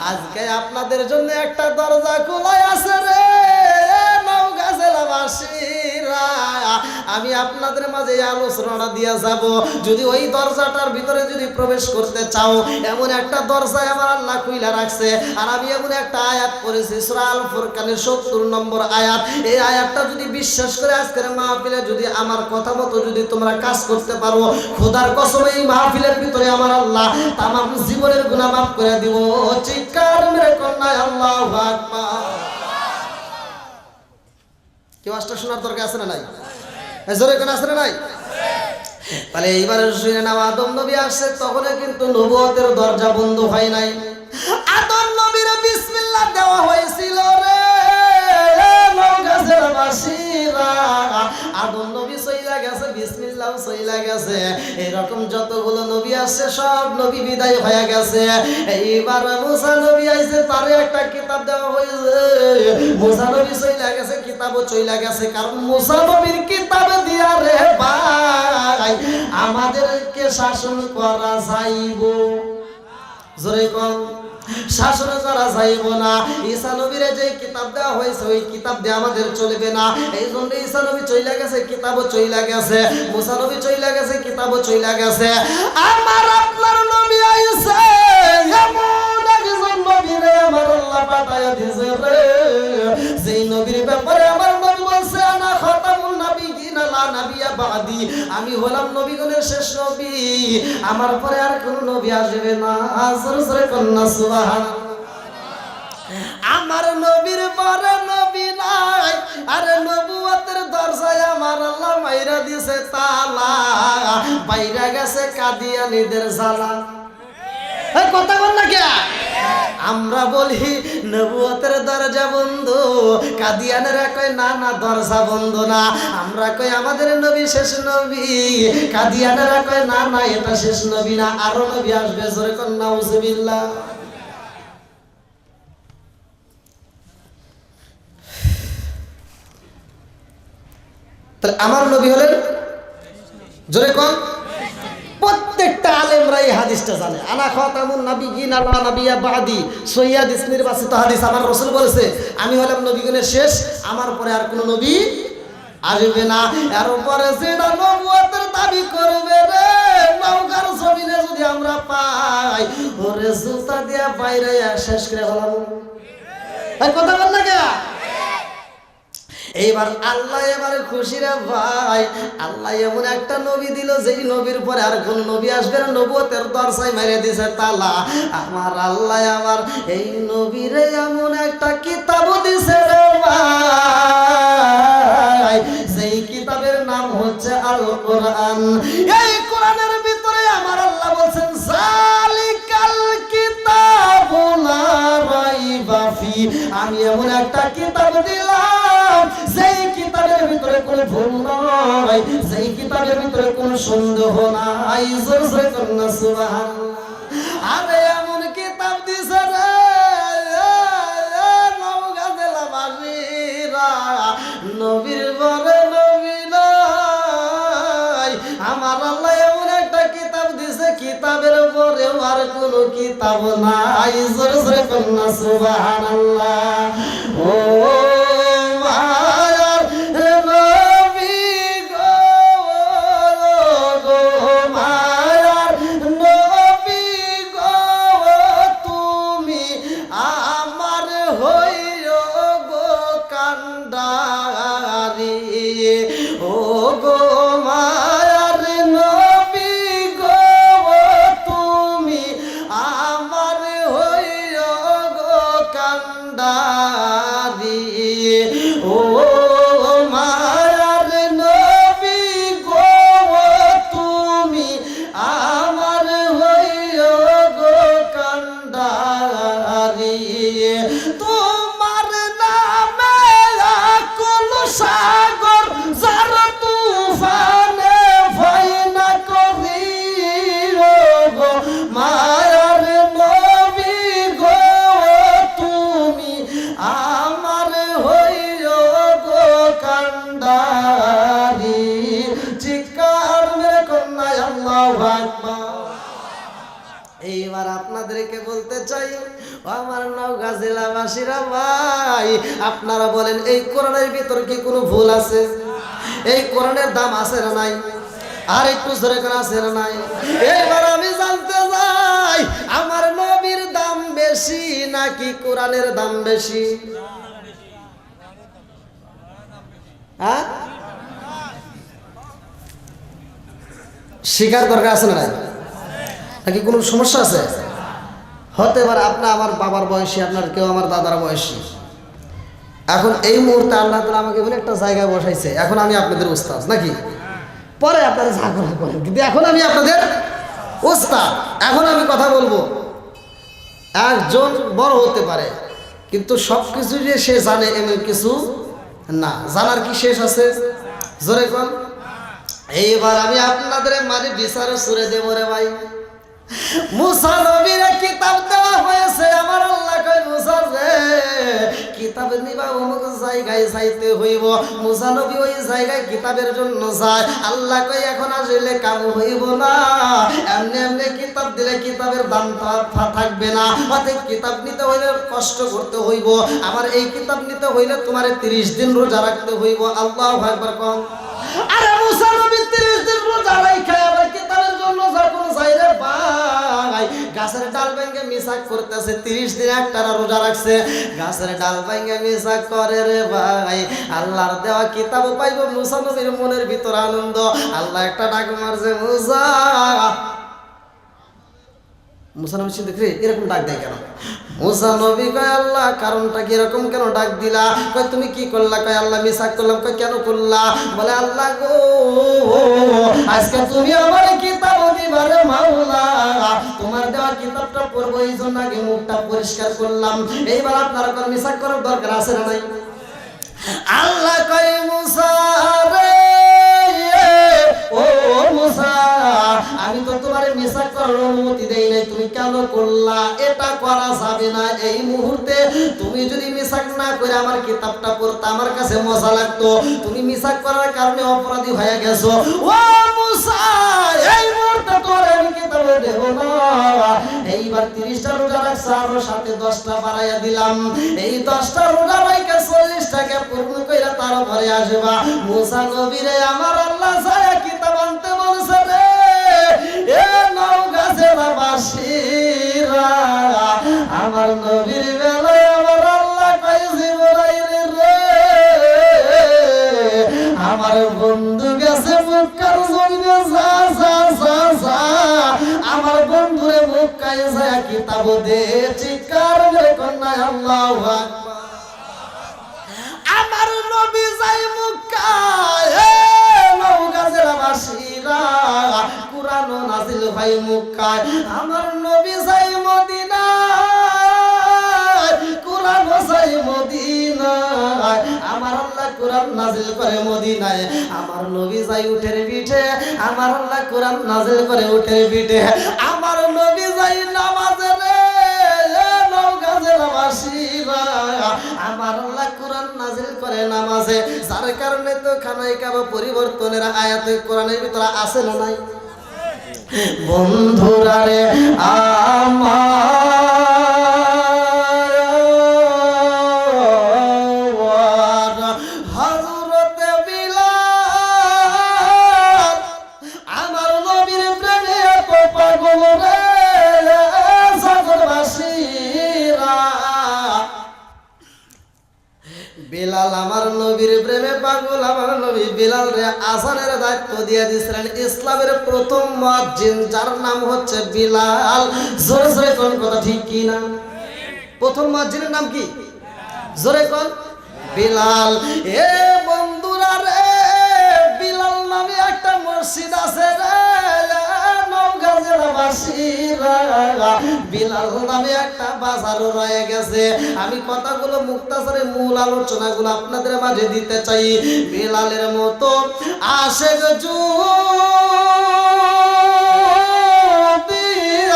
আজকে আপনাদের জন্য একটা দরজা খোলাই আছে রে নওগাঁ জেলাবাসীরা। আমি আপনাদের মাঝে আলোচনাটা দিয়ে যাব। যদি ওই দরজাটার ভিতরে যদি প্রবেশ করতে চাও, এমন একটা দরজায় আমার আল্লাহ খুইলা রাখছে। আর আমি এমন একটা আয়াত পড়েছি সূরা আল ফুরকানের ৭০ নম্বর আয়াত। এই আয়াতটা যদি বিশ্বাস করে আজকের মাহফিলে যদি আমার কথা মতো যদি তোমরা কাজ করতে পারো, খোদার কসম এই মাহফিলের ভিতরে আমার আল্লাহ তামাম জীবনের গুনাহ মাফ করে দিব। চিৎকার মেরে কন্যায় আল্লাহু আকবার। কেউ আসটা শোনার দরকার আছে না নাই? জোরে কোন আছে না নাই? তাহলে এইবারে শুনে নাও, আদম নবী আসছে তখন কিন্তু নবুয়তের দরজা বন্ধ হয় নাই। আদম নবীর বিসমিল্লাহ দেওয়া হয়েছিল রে নওগাঁ জেলাবাসীরা। আদম নবী চইলা গেছে, বিসমিল্লাহ চইলা গেছে। এরকম যতগুলো নবী আসছে সব নবী বিদায় হয়ে গেছে। এইবার মুসা নবী আইছে, তার একটা কিতাব দেওয়া হয়েছে। মুসা নবী চইলা গেছে, কিতাবও চইলা গেছে। কারণ মুসা নবীর কিতাব দিয়া রে ভাই আমাদেরকে শাসন করা যাইব। জোরে কম। শাসনে যারা যাইব না। ঈসা নবীর যে কিতাব দেওয়া হয়েছে ওই কিতাব দিয়ে আমাদের চলবে না। এই জন্য ঈসা নবী চইলা গেছে, কিতাবও চইলা গেছে, মুসা নবী চইলা গেছে, কিতাবও চইলা গেছে। আমার আপনার নবী আইছে এমন একজন নবী রে আমার আল্লাহ পাঠায়া দিয়েছে রে, যেই নবীর ব্যাপারে আমার নবী বলছে আনা খাতামুন নাবিয়িন লা নাবিয়্যা বাদি, আমি হলাম নবীগণের শেষ নবী, আমার পরে আর কোন নবী আসবে না। জোরে জোরে কন্যা সুবহানাল্লাহ। আমার নবীর পরে নবী নাই, আরে নবুয়তের দরজায় আমার আল্লাহ মাইরা দিয়েছে তালা, বাইরা গেছে কাদিয়ানীদের জ্বালা। এই কথা বল না কে? আমরা বলি নবুয়তের দরজা বন্ধ, কাদিয়ানেরা কয় না না দরজা বন্ধ না। আমরা কই আমাদের নবী শেষ নবী, কাদিয়ানেরা কয় না না এটা শেষ নবী না, আরো নবী আসবে। জোরে কর নাউজুবিল্লাহ। তাহলে আমার নবী হলেন, জোরে কোন, প্রত্যেকটা আলেমরা এই হাদিসটা জানে। আনা খাতামুন নাবিয়িন লা নাবিয়্যা বাদি, সহিহ হাদিস, নির্বাচিত হাদিস। আমার রাসূল বলেছে আমি হলাম নবীগণের শেষ, আমার পরে আর কোনো নবী আসবে না। এর উপরে যেটা নবুয়তের দাবি করবে রে, নওগাঁর জমিনে যদি আমরা পাই, ওরে জুতা দিয়া বাইরে শেষ করে ফেলাবো। এই কথা বল না কে? এইবার আল্লাহ এবারে খুশি রে ভাই, আল্লাহ এমন একটা নবী দিল যেই নবীর পরে আর কোন নবী আসবে না, নবুয়তের দরজায় মেরে দিয়েছে তালা। আমার আল্লাহ আমার এই নবীরে এমন একটা কিতাব দিছে রে ভাই, যেই কিতাবের নাম হচ্ছে আল কোরআন। এই কোরআনের ভিতরে আমার আল্লাহ বলছেন যালিকাল কিতাবু লা রাইবা ফি, আমি এমন একটা কিতাব দিলাম যেই কিতাবের ভিতরে কোনো ভুল নাই, যেই কিতাবের ভিতরে কোনো সন্দেহ নাই। জোরে জোরে কন্যা সুবহানাল্লাহ। আরে এমন কিতাব দিছে রে নওগাঁ জেলাবাসীরা, নবীর পরে নবী নাই। আমার আল্লাহ এমন একটা কিতাব দিছে, কিতাবের পরে আর কোনো কিতাব নাই। জোরে জোরে কন্যা সুবহানাল্লাহ। ও এইবার আপনাদেরকে বলতে চাই, আমার নওগাঁ জেলাবাসীরা ভাই, আপনারা বলেন এই কোরআনের ভিতর কি কোনো ভুল আছে? এই কোরআনের দাম আছে না নাই? আর একটু জোরে করে আছে না নাই? এইবার আমি জানতে চাই আমার নবীর দাম বেশি নাকি কোরআনের দাম বেশি? হ্যাঁ, শিকার দরকার আছে না নাই? নাকি কোনো সমস্যা আছে? হতে পারে আপনার আমার বাবার বয়সী, আপনার কেউ আমার দাদার বয়সী। এখন এই মুহূর্তে আল্লাহ তাআলা আমাকে এমন একটা জায়গায় বসাইছে, এখন আমি আপনাদের উস্তাদ নাকি? পরে আপনারা ঝাগড়া করেন, কিন্তু এখন আমি আপনাদের উস্তাদ। এখন আমি কথা বলবো। একজন বড় হতে পারে, কিন্তু সব কিছু যে সে জানে এমন কিছু না। জানার কি শেষ আছে? জোরে কোন। এইবার আমি আপনাদের মাঝে বিচারে সুরে দেবো রে ভাই। মুসা নবীর কিতাব দেওয়া হয়েছে। আমার আল্লাহ কয় মুসা রে কিতাব নিবা অমুক জায়গায় যাইতে হইব। মুসা নবী ওই জায়গায় কিতাবের জন্য যায়। আল্লাহ কয় এখন আসলে কাম হইব না, এমনি এমনি কিতাব দিলে কিতাবের দাম থাকবে না। অতএব কিতাব নিতে হইলে কষ্ট করতে হইব। আমার এই কিতাব নিতে হইলে তোমার 30 দিন রোজা রাখতে হইব। আল্লাহু আকবার কম। আরে মুসা নবী 30 দিন রোজা রাখা আবার কিতাবের জন্য যখন যাই রে ভাই, গাছের ডাল ভেঙে মিসাক করতেছে। 30 দিন একটানা রোজা রাখছে, গাছের ডাল ভেঙে মিসাক করে রে ভাই। আল্লাহর দেওয়া কিতাবও পাইব। মুসা নবীর মনের ভিতর আনন্দ। আল্লাহ একটা ডাক মারছে, মুসা। মুসা নবী চিন্তা করে এরকম ডাক দেয় কেন? মুসা নবী কয় আল্লাহ কারণটা কি এরকম কেন ডাক দিলা? কয় তুমি কি করলা? কয় আল্লাহ মিসাক করলাম। কয় কেন করলা? বলে আল্লাহ গো আজকে তুমি আমার কিতাব দিবারে মাওলা, তোমার দেওয়া কিতাবটা পড়বো এই জন্য আগে মুখটা পরিষ্কার করলাম। এইবার আপনার কোন মিসাক করার দরকার আছে না নাই? আল্লাহ কয় মুসা রে ও মুসা, আমি তো তোমার মিসাক করার অনুমতি দেই নাই, তুমি কেন করলা? এটা করা যাবে না। এই মুহূর্তে তুমি যদি মিসাক না করে আমার কিতাবটা পড়তে আমার কাছে মজা লাগতো। তুমি মিসাক করার কারণে অপরাধী হয়ে গেছো। ও মুসা এই মুহূর্তে তোর আমি কিতাব দেব না। এইবার 30টা রোজা রাখছ, আরো সাথে 10টা বাড়াইয়া দিলাম। এই 10টা রোজা রাখা 40টাকে পূর্ণ কইরা তার ঘরে আসবা। মুসা নবীরে আমার আল্লাহ ছায়া কিতাব আনতে বলছে রে। এ নাও গাছের বাসীরা, আমার নবীর বেলায় আমার আল্লাহ কয় জিবরাইল রে আমার বন্ধু গেছে মক্কার জমিনে, যা যা যা যা আমার বন্ধুরে মক্কায় যায় কিতাব দে। চিৎকার করে কন্যা আল্লাহু আকবার। আমার নবী যাই মক্কায়, এ নওগাঁর বাসীরা কুরআন নাযিল হয় মক্কায়। আমার নবী যাই মদিনায়, কুরআন যাই মদিনায়। আমার আল্লাহ কুরআন নাযিল করে মদিনায়। আমার নবী যাই উটের পিঠে, আমার আল্লাহ কুরআন নাযিল করে উটের পিঠে। আমার নবী যাই নামাজে রে নওগাঁর বাসীরা, আমার আল্লাহ কুরআন নাযিল করে নামাজে। যার কারণে তো খানায় কাবা পরিবর্তনের আয়াতে কোরআনের ভিতরে আছে না নাই? বন্ধুরা রে আমার হযরতে বিলাল আমার নবীর প্রেমে এত পাগল রে সাগরবাসীরা। বিলাল আমার নবীর প্রেমে পাগল। আমার নবী বিলাল রে আযানের দায়িত্ব দিয়ে দিয়েছিলেন। ইসলামের প্রথম মুয়াজ্জিন যার নাম হচ্ছে বিলাল। জোরে জোরে কোন কথা ঠিক কি না? প্রথম মুয়াজ্জিনের নাম কি? জোরে কোন? বিলাল। এ বন্ধুরা রে বিলাল নামে একটা মসজিদ আছে রে নওগাঁ জেলাবাসীরা। বিলাল নামে একটা বাজারও রয়ে গেছে। আমি কথাগুলো মুক্তাসারে মূল আলোচনাগুলো আপনাদের মাঝে দিতে চাই। বিলালের মতো আশেক যদি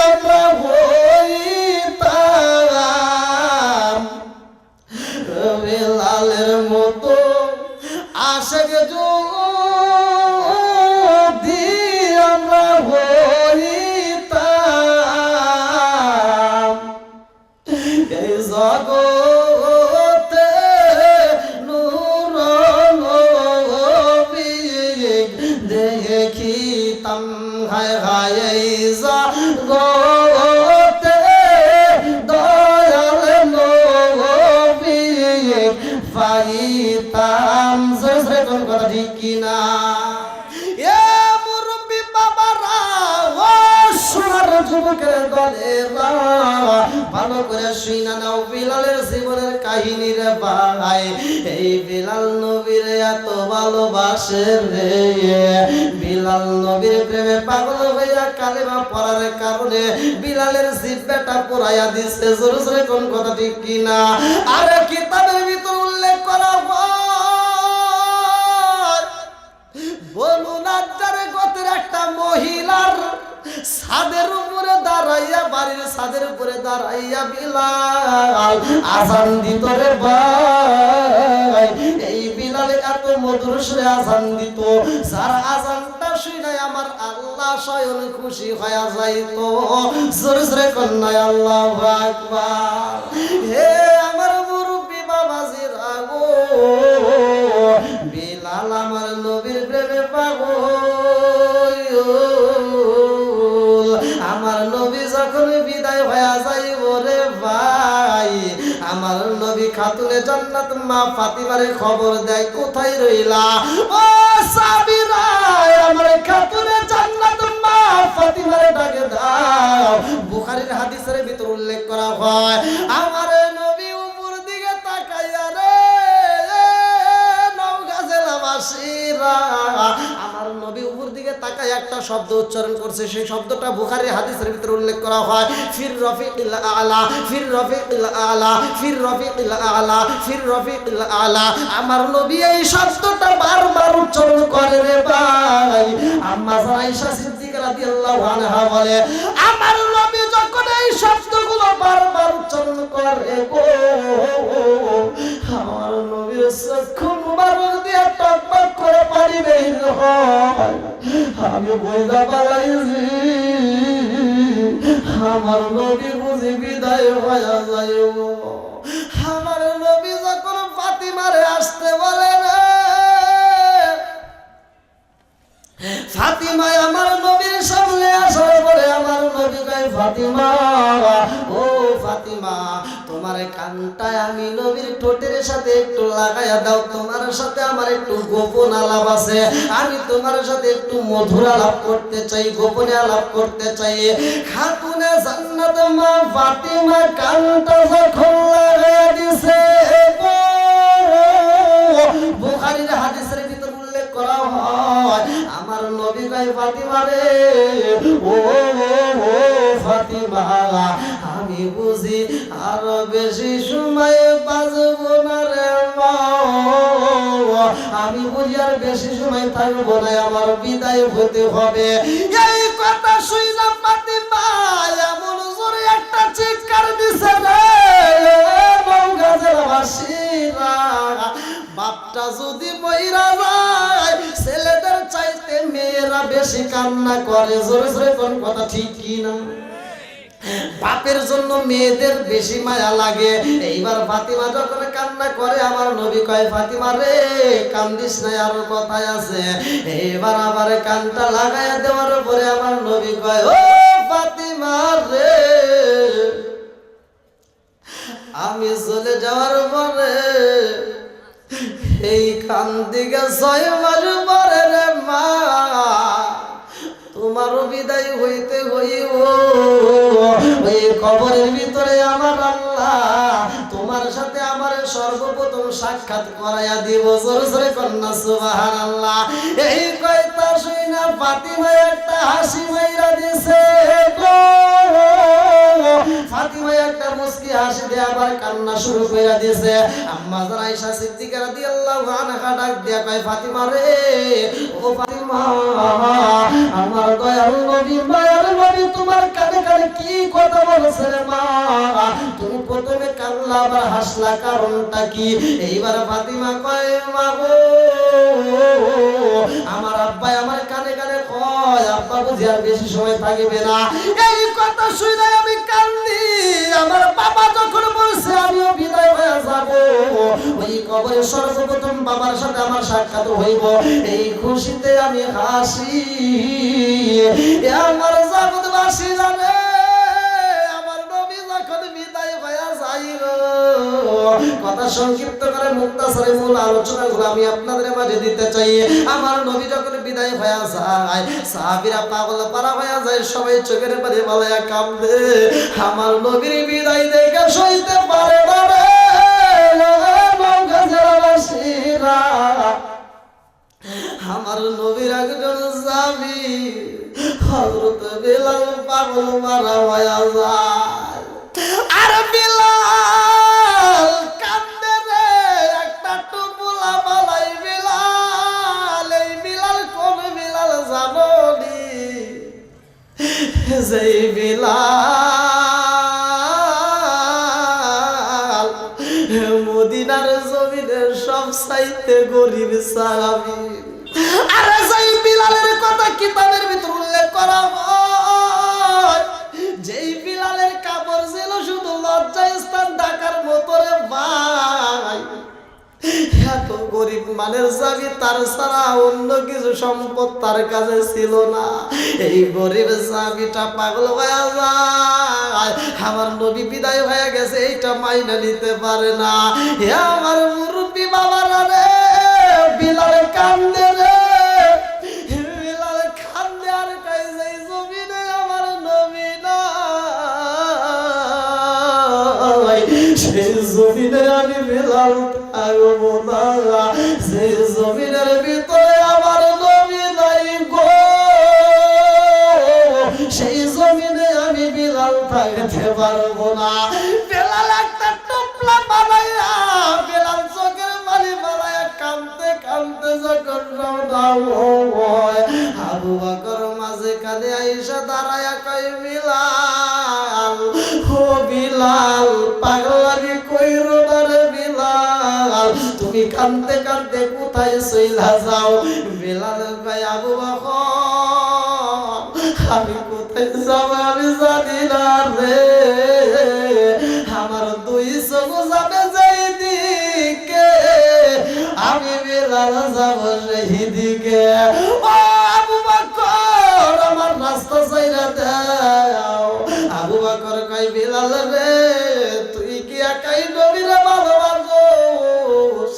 আমরা হইতাম, বিলালের মতো আশেক যদি আমরা হইতাম, এই জগতে নূর নবী দেখিতাম। হায় হায় এই জগতে দয়াল নবী পাইতাম। জোরে কোন কথা ঠিক কিনা? এ মুরব্বি বাবারা ও সোনার যুবকের দলেরা ভালো করে শুইনা নাও বিলালের জীবনের কাহিনী রে ভাই। এই বিলাল নবীর এত ভালোবাসে রে, বিলাল নবীর প্রেমে পাগল হইয়া কালেমা পড়ার কারণে বিলালের জিহ্বাটা পোড়াইয়া দিছে। জোরে জোরে কোন কথা ঠিক কিনা? আরে কিতাবের ভিতর উল্লেখ করা বলুন আজারে গোত্রের একটা মহিলার ছাদের উপরে দাঁড়াইয়া বাড়ির ছাদের উপরে দাঁড়াইয়া বিলাল আজান দিত রে ভাই। এই বিলাল এত মধুর সুরে আজান দিত, যার আজানটা শুনে আমার আল্লাহ স্বয়ং খুশি হয়ে যাইত। জোরে জোরে কন্যায় আল্লাহু আকবার। হে আমার মুরব্বি বাবাজিরা গো, বিলাল আমার নবীর প্রেমে পাগল। আমার নবী যখন বিদায় হয়ে যাইব রে ভাই, আমার নবী খাতুনে জান্নাত মা ফাতিমারে খবর দেয়, কোথায় রইলা ও সাবিরা, আমার খাতুনে জান্নাত মা ফাতিমারে ডাকে দাও। বুখারীর হাদিসের ভিতর উল্লেখ করা হয়, আমার নবী উপর দিকে তাকাইয়া রে নওগাঁ জেলাবাসীরা, আমার নবী উপর দিকে তাকায় একটা শব্দ উচ্চারণ করছে, সেই শব্দটা বুখারী হাদিসের ভিতরে উল্লেখ করা হয়, ফির রফিকিল আলা, ফির রফিকিল আলা, ফির রফিকিল আলা, ফির রফিকিল আলা। আমার নবী এই শব্দটা বারবার উচ্চারণ করে রে ভাই। আম্মা আয়েশা সিদ্দিকা রাদিয়াল্লাহু আনহা বলে, আমার নবী যখন এই শব্দগুলো বারবার উচ্চারণ করে গো, আমার নবীর চক্ষু মুবারক দিয়ে টকবক করে পানি বের হয়। আমি বুঝা পালাইছি আমার নবী বুঝি বিদায় হয়ে যাইব। আমার নবী যখন ফাতিমারে আসতে বলে রে, ফাতিমা আমার নবীর সামনে আসার পরে আমার নবী কয়, ফাতিমা ও ফাতিমা, তোমার কানটায় আমি নবীর ঠোঁটের সাথে একটু লাগাইয়া দাও, তোমার সাথে আমার একটু গোপন আলাপ আছে, আমি তোমার সাথে একটু মধুর আলাপ করতে চাই, গোপনে আলাপ করতে চাই। খাতুনে জান্নাত মা ফাতিমা কানটা যখন লাগাইয়া দিছে, বুখারীর হাদিসের ভিতর উল্লেখ করা হয়, আমার নবী কয়, ফাতিমা রে ও ফাতিমা, আমি বুঝি আরো বেশি সময় বাঁচব না রে মা, আমি বুঝি আর বেশি সময় থাকবো না, আমার বিদায় হতে হবে। এই কথা শুনে ফাতিমা এমন জোরে একটা চিৎকার দিছে রে নওগাঁ জেলাবাসীরা, বাপটা যদি মইরা যায় ছেলেদের চাইতে মেয়েরা বেশি কান্না করে। জোরে জোরে কোন কথা ঠিক কি না? বাপের জন্য মেয়েদের বেশি মায়া লাগে। এইবার ফাতিমা যখন কান্না করে আমার নবী কয়, ফাতিমা রে কান্দিস না, আরো কথা আছে। এইবার আবার কানটা লাগাইয়া দেওয়ার পরে আমার নবী কয়, ও ফাতিমা রে, আমি চলে যাওয়ার পরে এই কান দিকে 6 মাস পরে রে মা, তোমারও বিদায় হইতে হইব। ওই কবরের ভিতরে আমার আল্লাহ তোমার সাথে আমার সর্বপ্রথম সাক্ষাৎ করাইয়া দিব। জোরে জোরে কন্যা সুবহানাল্লাহ। এই কয়টা শুইনা ফাতিমা একটা হাসি মাইরা দিছে, ফাতিমা একটা মুস্কি হাসি দিয়ে আবার কান্না শুরু কইরা দিয়েছে। আম্মা জান আয়েশা সিদ্দিকা রাদিয়াল্লাহু আনহা ডাক দিয়া কয়, ফাতিমা রে ও ফাতিমা, আমার দয়াল নবী মায়ার নবী তোমার কানে কানে কি কথা বলছে রে মা? তুমি প্রথমে কান্না আবার হাসলা, কারণটা কি? এইবার ফাতিমা কয়, মা গো, আমার আব্বা আমার কানে কানে কয় আব্বা বুঝি আর বেশি সময় থাকবে না। এই কথা শুনে আমি কান্দি। আমার বাবা যখন বলছে আমিও বিদায় হয়ে যাব, ওই কবরে সর্বপ্রথম বাবার সাথে আমার সাক্ষাৎ হইব, এই খুশিতে আমি হাসি। আমার জগৎবাসী জানে আমার নবী যখন বিদায় হয়ে যাইব। কথা সংক্ষিপ্ত করে মুক্তাসারে মূল আলোচনাগুলো আমি আপনাদের মাঝে দিতে চাই। আমার নবী যখন বিদায় হয়ে যায়, সাহাবীরা পাগল পারা হয়ে যায়, সবাই চোখের পানি বালায়া কাঁদে। আমার নবীর বিদায় দেখে সইতে পারে না রে নওগাঁ জেলাবাসীরা। আমার নবীর একজন সাহাবী হযরত বিলাল পাগল মারা হয়ে যায়। আর বিলাল কান্দে রে, একটা টুপুলা বালাই বিলাল। এই বিলাল কোন বিলাল জানো নি? যেই বিলাল মদিনার জমিনের সব চাইতে গরিব সাহাবী, আরে যেই বিলালের কথা কিতাবের ভিতর উল্লেখ করা হয়, যেই বিলালের কাপড় ছিল শুধু লজ্জাস্থান ঢাকার মতরে ভাই, এত গরিব মানের চাবি তার ছাড়া অন্য কিছু সম্পদ তার কাছে ছিল না। এই গরিব চাবিটা পাগল হয়ে যায়, আমার নবী বিদায় হয়ে গেছে এইটা মাইনা নিতে পারে না। হে আমার মুরব্বী বাবারা রে, বিলাল কান্দে রে, বিলাল কান্দে আর কই যে জমিনে আমার নবী নাই, সেই জমিনে আমি বিলাল থাকবো না, সেই জমিনের ভিতরে আমার নবী নাই গো, সেই জমিনে আমি বিলাল থাকতে পারবো না। বিলাল একটা টুপলা বানাইয়া, বিলাল চোখের পানি বানাইয়া কাঁদতে কাঁদতে যখন রওনা হয়, আবু বকর মাঝখানে আইসা দাঁড়ায়া কয় বিলাল, ও বিলাল পাগলামি কইরো না রে বিলাল, তুমি কাঁদতে কাঁদতে কোথায় চইলা যাও? বিলাল কয় আবু বকর আমি কোথায় যাব আমি জানি না রে, আমার দুই চোখ যাবে যেই দিকে আমি বিলাল যাব সেই দিকে। ও আবু বকর আমার রাস্তা ছাইরা দাও। আবু বকর কয় বিলাল রে, তুই কি একাই নবীরে ভালোবাসোস,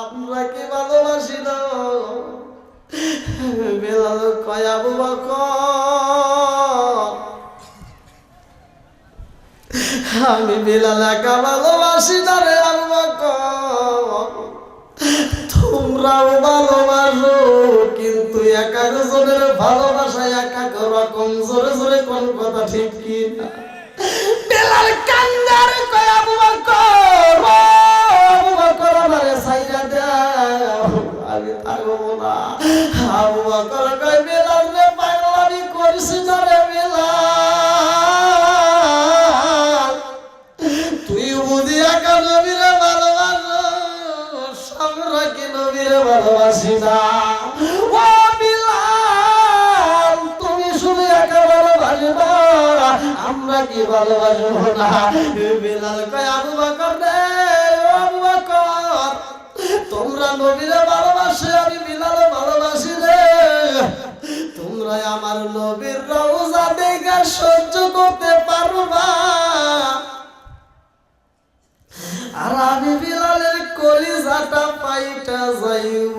আমরা কি ভালোবাসি না? বিলাল কয় আবু বকর আমি বিলাল একা ভালোবাসি না রে আবু বকর, তোমরাও ভালোবাসো, কিন্তু এক এক জনের ভালোবাসা এক এক রকম। জোরে জোরে কোন কথা ঠিক কি না? বিলাল কান্দার কয় আবু বকর, আবু বকর আমারে ছাইরা দাও, আমি থাকবো না। আবু বকর কয় বিলাল রে পাগলামি করিস না রে বিলাল, তুই বুঝি একা নবীরে ভালোবাসোস, আমরা কি নবীরে ভালোবাসি না? ও বিলাল তুমি শুধু একা ভালোবাসি না, আমরা কি ভালোবাসবো না? বিলাল কয় আবু বকর রে, ও আবু বকর তোমরা নবীরে ভালোবাসে, আমি বিলাল ভালোবাসি রে, তোমরা আমার নবীর রওজা দেখে সহ্য করতে পারবা, আর আমি বিলালের কলিজাটা পাইটা যাইব।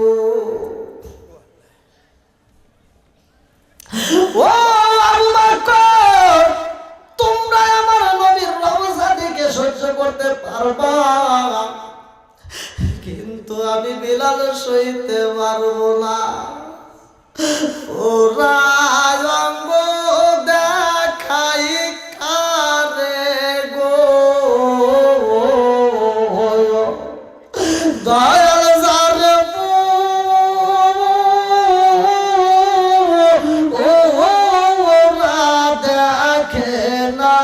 ও আবু বকর তোমরা আমার নবীর রওজা দেখে সহ্য করতে পারবা, কিন্তু আমি বিলাল সইতে পারবো না। ওরা অঙ্গ দেখাই কারে গো, দয়াল যারে ওরা দেখে না,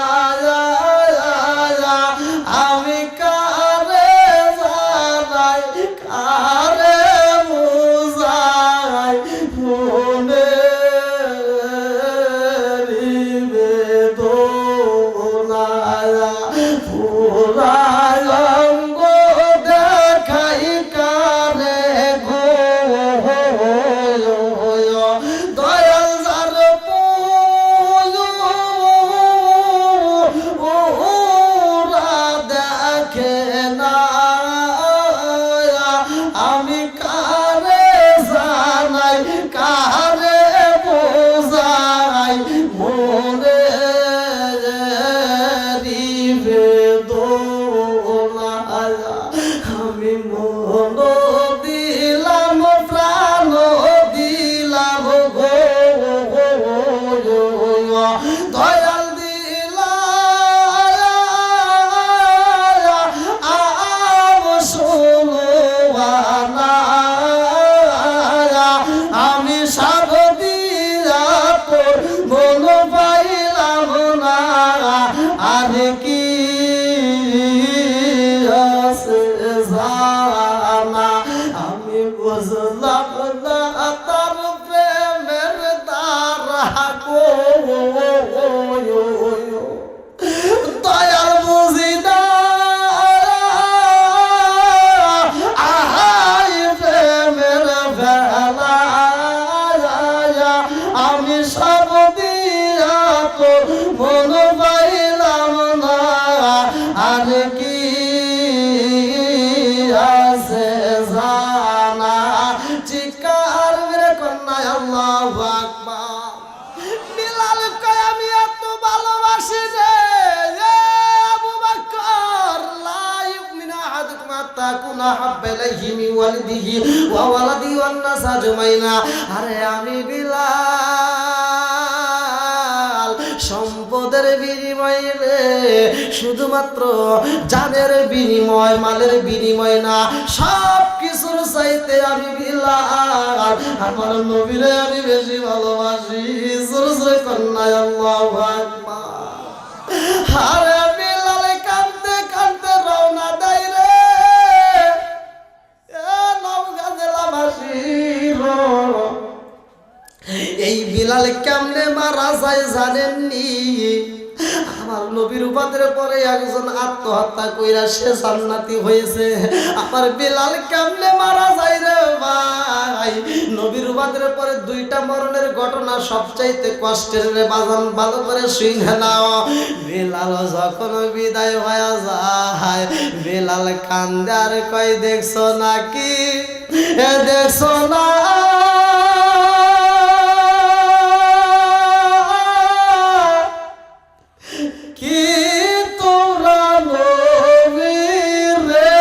আমি কারে জানাই কারে বুঝাই মনে দয়াল বুঝি না আহাই প্রেমের বেলা আমি সব দিয়া তো মন পাইলাম না আর কি আছে জানা চিৎকার মেরে কন্যায় আল্লাহু আকবার। বিলাল কয় আমি এত ভালোবাসি রে আবু বকর লা ইউমিনু আহাদুকুম হাত্তা কুনা হাব্বা ইলাইহি মিন ওয়ালিদিহি ওয়া ওয়ালাদিহি ওয়ান নাস আজমাইনা। আরে আমি বিলাল সম্পদের বিনিময়ে রে শুধুমাত্র জানের বিনিময় মালের বিনিময় না সব কিছুর চাইতে আমি বিলাল আমার নবীরে আমি বেশি ভালোবাসি। জোরে কন্যায় আল্লাহু আকবার। আরে বিলাল কাঁদতে কাঁদতে রওনা দেয় রে নওগাঁ জেলাবাসী। এই বিলাল কেমনে মারা যায় জানেননি? আমার নবীর উপাদের পরে একজন আত্মহত্যা কইরা সে জান্নাতি হয়েছে। আমার বিলাল কেমনে মারা যায় রে ভাই? নবীর উপাদের পরে দুইটা মরণের ঘটনা সবচাইতে কষ্টের রে বাজান, ভালো করে শুনে নাও। বিলাল যখন বিদায় হয়ে যায় বিলাল কান্দে আর কয় দেখছো নাকি দেখছো না কি তোরা নবীর রে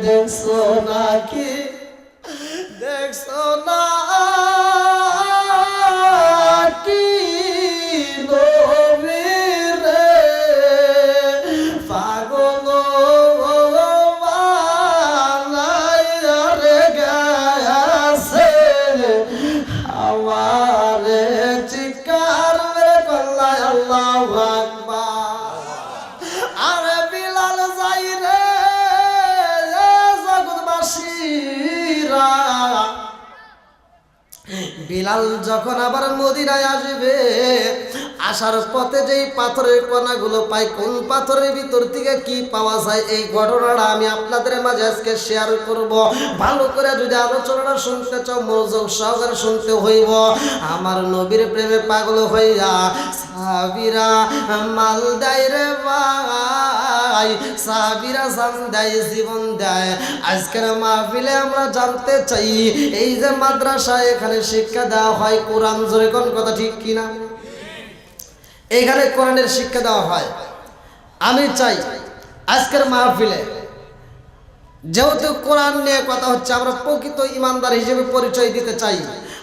দেখছো নাকি দেখছো না কি নবীর রে পাগল বানাইয়া রে গেছে আমারে চিৎকার মেরে কল্লায় আল্লাহু আকবার। আরে বিলাল যাই রে জগৎবাসীরা বিলাল যখন আবার মদিনায় আসবে আসার পথে যেই পাথরের কণাগুলো পাই কোন পাথরের ভিতর থেকে কি পাওয়া যায় এই ঘটনাটা আমি আপনাদের মাঝে আজকে শেয়ার করব। ভালো করে যদি আলোচনাটা শুনতে চাও মনোযোগ সহকারে শুনতে হইব। আমার নবীর প্রেমে পাগল হইয়া সাহাবীরা মাল দেয় রে ভাই, সাহাবীরা জান দেয় জীবন দেয়। আজকের মাহফিলে আমরা জানতে চাই এই যে মাদ্রাসা এখানে শিক্ষা দেওয়া হয় কোরআন, জোরে কোন কথা ঠিক কিনা? এখানে কোরআনের শিক্ষা দেওয়া হয়। আমি চাই আজকের মাহফিলে যেহেতু কোরআন নিয়ে কথা হচ্ছে আমরা প্রকৃত ইমানদার হিসেবে পরিচয় দিতে চাই।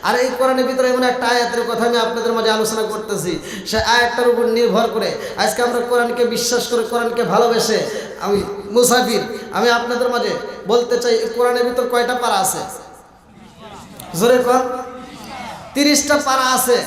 আর এই কোরআনের ভিতরে এমন একটা আয়াতের কথা আমি আপনাদের মাঝে আলোচনা করতেছি, সে আয়াতটার উপর নির্ভর করে আজকে আমরা কোরআনকে বিশ্বাস করে কোরআনকে ভালোবেসে আমি মুসাফির আমি আপনাদের মাঝে বলতে চাই কোরআনের ভিতর কয়টা পারা আছে? জোরে কোন 30টা পারা আছে।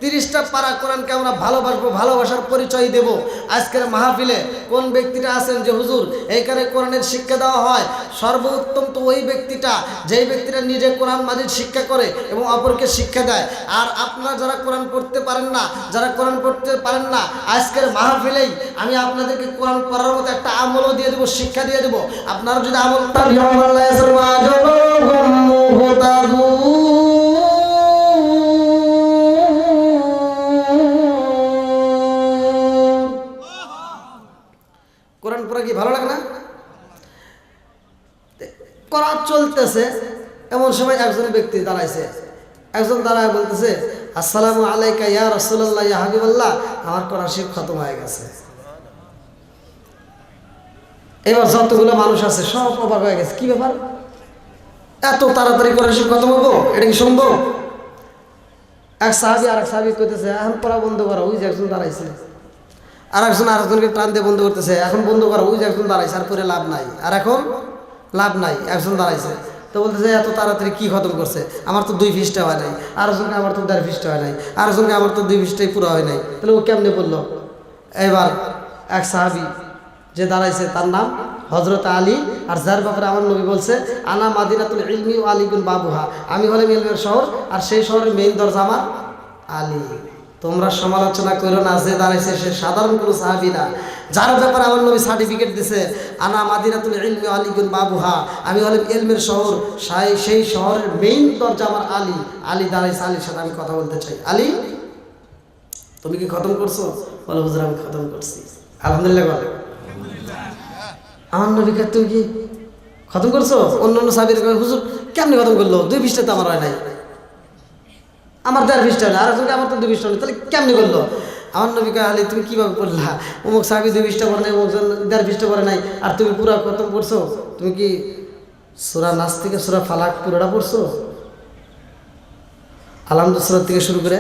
30টা পারা কোরআনকে আমরা ভালোবাসবো, ভালোবাসার পরিচয় দেব। আজকের মাহফিলে কোন ব্যক্তিটা আছেন যে হুজুর এইখানে কোরআনের শিক্ষা দেওয়া হয়, সর্বোত্তম তো ওই ব্যক্তিটা যেই ব্যক্তিটা নিজে কোরআন মাজিদ শিক্ষা করে এবং অপরকে শিক্ষা দেয়। আর আপনারা যারা কোরআন পড়তে পারেন না, যারা কোরআন পড়তে পারেন না, আজকের মাহফিলেই আমি আপনাদেরকে কোরআন পড়ার মতো একটা আমলও দিয়ে দেবো, শিক্ষা দিয়ে দেবো। আপনারা যদি আমলটা কোরআন পড়া কি ভালো লাগে না? কোরআন চলতেছে এমন সময় একজন ব্যক্তি দাঁড়াইছে, একজন দাঁড়ায় বলতেছে আসসালামু আলাইকা ইয়া রাসূলুল্লাহ ইয়া হাবিবাল্লাহ, আমার কোরআন শিখ খতম হয়ে গেছে। এবার যতগুলো মানুষ আছে সব অবাক হয়ে গেছে, কি ব্যাপার এত তাড়াতাড়ি কোরআন শিখ খতম হবো, এটা কি সম্ভব? এক সাহাবী আর এক সাহাবী কইতেছে এখন পড়া বন্ধ করো, ওই যে একজন দাঁড়াইছে। আর একজন আরেকজনকে টান দিয়ে বন্ধ করতেছে, এখন বন্ধ করো, ওই যে একজন দাঁড়াইছে, আর পরে লাভ নাই, আর এখন লাভ নাই, একজন দাঁড়াইছে। তো বলতেছে এত তাড়াতাড়ি কি খতম করছে, আমার তো 2 পৃষ্ঠা হয় নাই, আরেকজনকে আমার তো 1.5 পৃষ্ঠা হয় নাই, আরেকজনকে আমার তো 2 পৃষ্ঠাই পুরো হয় নাই, তাহলে ও কেমনে বললো? এবার এক সাহাবী যে দাঁড়াইছে তার নাম হযরত আলী, আর যার ব্যাপারে আমার নবী বলছে আনা মাদিনাতুল ইলমি ওয়া আলী বিন বাবুহা, আমি হলাম ইলমের শহর আর সেই শহরের মেইন দরজা আমার আলী। তোমরা সমালোচনা করো না, যে দাঁড়াইছে সে সাধারণ কোনো সাহাবী না, যার ব্যাপারে আমার নবী সার্টিফিকেট দিছে, আনা মাদিনাতুল ইলমি আলীকুন বাবুহা, আমি হলাম ইলমের শহর, সেই শহরের মেইন দরজা আমার আলী। আলী দাঁড়াইছে, আলীর সাথে আমি কথা বলতে চাই। আলী, তুমি কি খতম করছো? বলো হুজুর আমি খতম করছি। আলহামদুলিল্লাহ বলে। আমার নবীকে তুমি কি খতম করছো? অন্য সাহাবীর হুজুর কেমনি খতম করলো? 2 পৃষ্ঠা তো আমার হয় নাই, আমার 1.5 পৃষ্ঠা না, আর একজনকে আমার তো 2 পৃষ্ঠা নেই, তাহলে কেমনি করলো? আমার নবীকে আলী তুমি কিভাবে পড়লা? অমুক সাহাবী 2 পৃষ্ঠা পড়ে নাই, অমুক 1.5 পৃষ্ঠা পড়ে নাই, আর তুমি পুরা খতম করছো? তুমি কি সূরা নাস থেকে সূরা ফালাক পুরোটা পড়ছো? আলহামদুলিল্লাহ থেকে শুরু করে?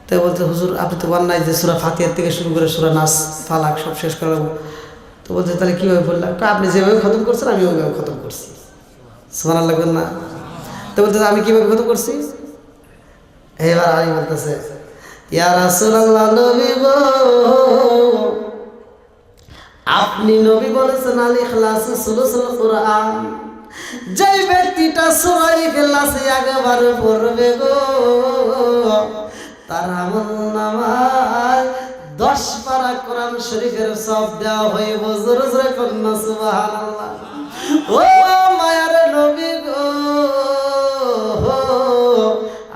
তাই বলতে হুজুর আপনি তো বলেন নাই যে সূরা ফাতিহা থেকে শুরু করে সূরা নাস ফালাক সব শেষ করাবো। তো বলতে তাহলে কীভাবে বললাম? আপনি যেভাবে খতম করছেন আমি ওইভাবে খতম করছি। সুবহানাল্লাহ লাগবেন না? তো বলতে আমি কীভাবে খতম করছি? এবার আমি বলতেছে ইয়া রাসূলুল্লাহ, নবী গো আপনি নবী বলেছেন আল ইখলাস সুলুসুল কুরআন, যে ব্যক্তিটা সূরা ইখলাস একবার পড়বে গো তার আমলনামায় 10 পারা কোরআন শরীফের সব দেওয়া হইব। জোরে জোরে কন্যা সুবহানাল্লাহ। ও মায়ার নবী গো,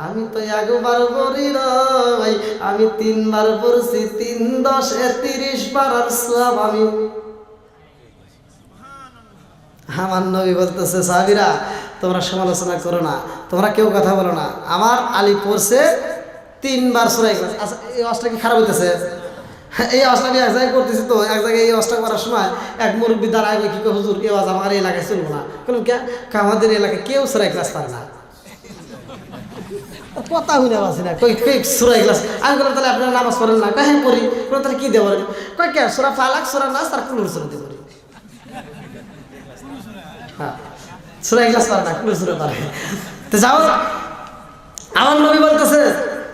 আমি তো একবার পড়ি নাই, আমি 3 বার পড়ছি। 3 10 30 পারার সওয়াব আমি। আমার নবী বলতেছে সাহাবীরা তোমরা সমালোচনা করো না, তোমরা কেউ কথা বলো না, আমার আলী পড়ছে 3 বার সূরা ইখলাস। আচ্ছা এই অবস্থা কি খারাপ হইতেছে? এই অবস্থা আমি এক জায়গায় করতেছি, তো এক জায়গায় এই অবস্থা করার সময় এক মুরব্বী দাঁড়ায় কি কয় হুজুর এই আওয়াজ আমার এলাকায় চলবো না। কেন আমাদের এলাকায় কেউ সূরা ইখলাস পারে না, কথা হইনা বাসি না, কই সূরা ইখলাস। আমি বললাম তাহলে আপনারা নামাজ পড়েন না? কয় হ্যাঁ পড়ি। তাহলে কি দেবো? কয় কে সূরা ফালাক সূরা নাস আর কুল সূরা দেবো। হ্যাঁ সূরা ইখলাস পারে না, কুল সূরা পারে। তো যাও, আমার নবী বলতেছে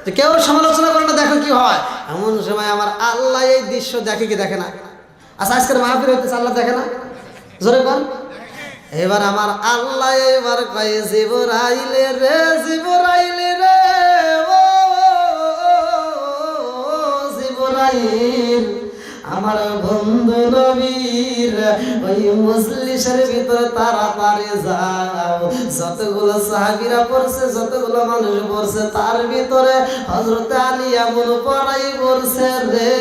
যে কেউ সমালোচনা করে না, দেখো কি হয়। এমন সময় আমার আল্লাহ এই দৃশ্য দেখে কি দেখে না? আচ্ছা আজকের মাহফিল হইতেছে, আল্লাহ দেখে না? জোরে বল। এবার আমার আল্লাহ এবার কয় জিবরাইলে রে, জিবরাইলে রে, ও জিবরাইল আমার বন্ধু নবীর ওই মজলিসের ভিতরে তাড়াতাড়ি যাও। যতগুলো সাহাবীরা পড়ছে, যতগুলো মানুষ পড়ছে, তার ভিতরে হযরত আলী এমন পড়াই পড়ছে রে,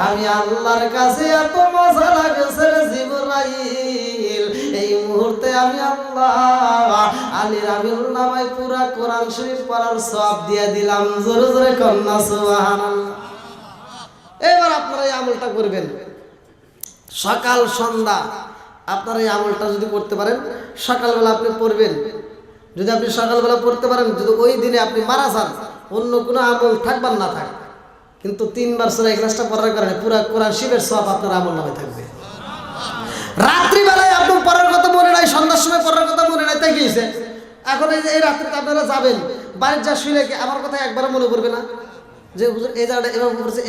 আমি আল্লাহর কাছে এত মজা লাগছে রে জিবরাইল। এই মুহূর্তে আমি আল্লাহ আলীর আমলনামায় পুরা কোরআন শরীফ পড়ার সওয়াব দিয়ে দিলাম। জোরে জোরে কন্যা সুবহানাল্লাহ। এবার আপনারা এই আমলটা করবেন সকাল সন্ধ্যা। আপনারা এই আমলটা যদি করতে পারেন, সকালবেলা আপনি পড়বেন। যদি আপনি সকালবেলা পড়তে পারেন, যদি ওই দিনে আপনি মারা যান, অন্য কোনো আমল থাকবার না থাক, কিন্তু 3 বার সূরা ইখলাসটা পড়ার কারণে পুরা কোরআন শরীফের সওয়াব আপনার আমলনামায় থাকবে। রাত্রিবেলায় আপনার পড়ার কথা মনে নাই, সন্ধ্যার সময় পড়ার কথা মনে নাই, তাই কি হয়েছে? এখন এই রাত্রিতে আপনারা যাবেন, বাড়ির যা শুইলে কি আমার কথা একবারও মনে পড়বে না যে হুজুর এই জায়গাটা এভাবে পড়ছে,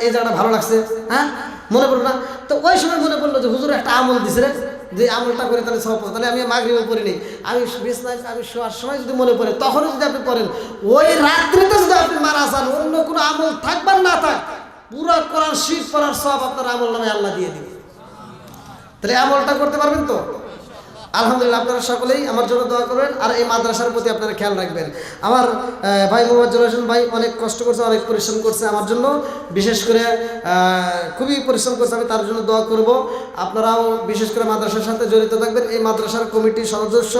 এই জায়গাটা ভালো লাগছে? হ্যাঁ মনে পড়বে না? তো ওই সময় মনে পড়লো যে হুজুর একটা আমল দিছে রে, যে আমলটা করে তাহলে সব, তাহলে আমি মাগরিবে পড়ি নেই, আমি বিছনায় আমি শোয়ার সময় যদি মনে পড়ে, তখনও যদি আপনি পড়েন, ওই রাত্রিতে যদি আপনি মারা যান, অন্য কোনো আমল থাকবার না থাক, পুরো কোরআন শরীফ পড়ার সওয়াব আপনার আমল নামে আল্লাহ দিয়ে দিবে। তাহলে আমলটা করতে পারবেন তো? আলহামদুলিল্লাহ। আপনারা সকলেই আমার জন্য দোয়া করবেন, আর এই মাদ্রাসার প্রতি আপনারা খেয়াল রাখবেন। আমার ভাই মোহাম্মদ হোসেন ভাই অনেক কষ্ট করছে, অনেক পরিশ্রম করছে আমার জন্য, বিশেষ করে খুবই পরিশ্রম করছে, আমি তার জন্য দোয়া করব। আপনারাও বিশেষ করে মাদ্রাসার সাথে জড়িত থাকবেন। এই মাদ্রাসার কমিটির সদস্য,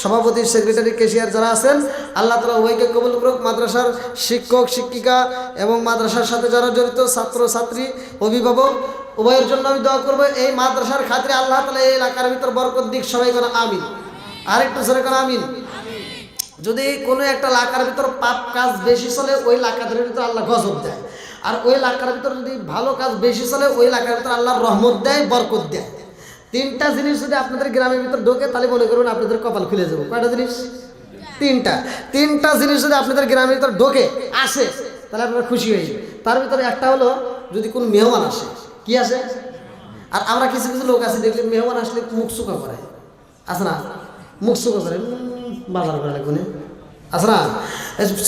সভাপতি, সেক্রেটারি, ক্যাশিয়ার যারা আছেন, আল্লাহ তাআলা উভয়কে কবুল করুক। মাদ্রাসার শিক্ষক শিক্ষিকা এবং মাদ্রাসার সাথে যারা জড়িত, ছাত্র ছাত্রী, অভিভাবক, উভয়ের জন্য আমি দোয়া করবো। এই মাদ্রাসার খাতিরে আল্লাহ তাআলা এই এলাকার ভিতর বরকত দিক, সবাই করে আমিন। আরেকটু জোরে করে আমিন। যদি কোনো একটা এলাকার ভিতর পাপ কাজ বেশি চলে, ওই এলাকার ভিতর আল্লাহ গজব দেয়, আর ওই এলাকার ভিতর যদি ভালো কাজ বেশি চলে, ওই এলাকার ভিতর আল্লাহ রহমত দেয়, বরকত দেয়। 3টা জিনিস যদি আপনাদের গ্রামের ভিতর ঢোকে, তাহলে মনে করুন আপনাদের কপাল খুলে যাবে। কয়টা জিনিস? 3টা জিনিস যদি আপনাদের গ্রামের ভিতর ঢোকে, আসে, তাহলে আপনারা খুশি হয়ে যাবে। তার ভিতরে একটা হলো যদি কোনো মেহমান আসে। কি আসে? আর আমরা কিছু কিছু লোক আছে দেখলে মেহমান আসলে মুখ সুখা করে, আছে না? মুখ সুখা করে, বাজার করে লাগবে, আছে না?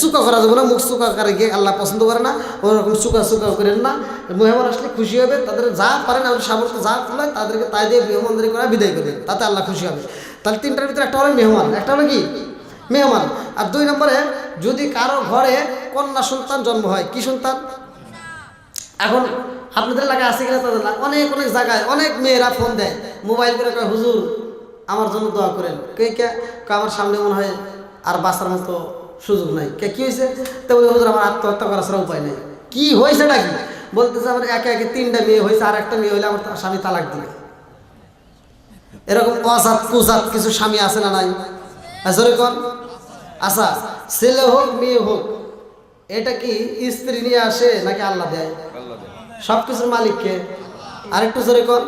চুকা করা যাবে না, মুখ চুকা করে গিয়ে আল্লাহ পছন্দ করে না, ওরকম চুকা চুকা করেন না। মেহমান আসলে খুশি হবে, তাদের যা পারেন আর সামর্থ্য যা করলে তাদেরকে তাই দিয়ে মেহমানদারি করে বিদায় করবেন, তাতে আল্লাহ খুশি হবে। তাহলে তিনটার ভিতরে একটা হলো মেহমান, একটা হলো কি মেহমান। আর 2 নম্বরে যদি কারো ঘরে কন্যা সন্তান জন্ম হয়, কি সন্তান? এখন আপনাদের এলাকায় আছে কিনা তাদের অনেক অনেক জায়গায় অনেক মেয়েরা ফোন দেয়, মোবাইল করে কয় হুজুর আমার জন্য দোয়া করেন। কে কে আমার সামনে মনে হয় আর বাঁচার মতো সুযোগ নাই, কে কি হয়েছে? তো বলে হুজুর আমার আত্মহত্যা করার ছাড়া উপায় নেই। কি হয়েছে নাকি? বলতেছে আমার একে একে 3টা মেয়ে হয়েছে, আর একটা মেয়ে হইলে আমার স্বামী তালাক দিবে। এরকম অজাত কুজাত কিছু স্বামী আছে না নাই? জোরে কোন? আচ্ছা, ছেলে হোক মেয়ে হোক, এটা কি স্ত্রী নিয়ে আসে নাকি আল্লাহ দেয়? সব কিছুর মালিককে। আরেকটু জোরে কোন?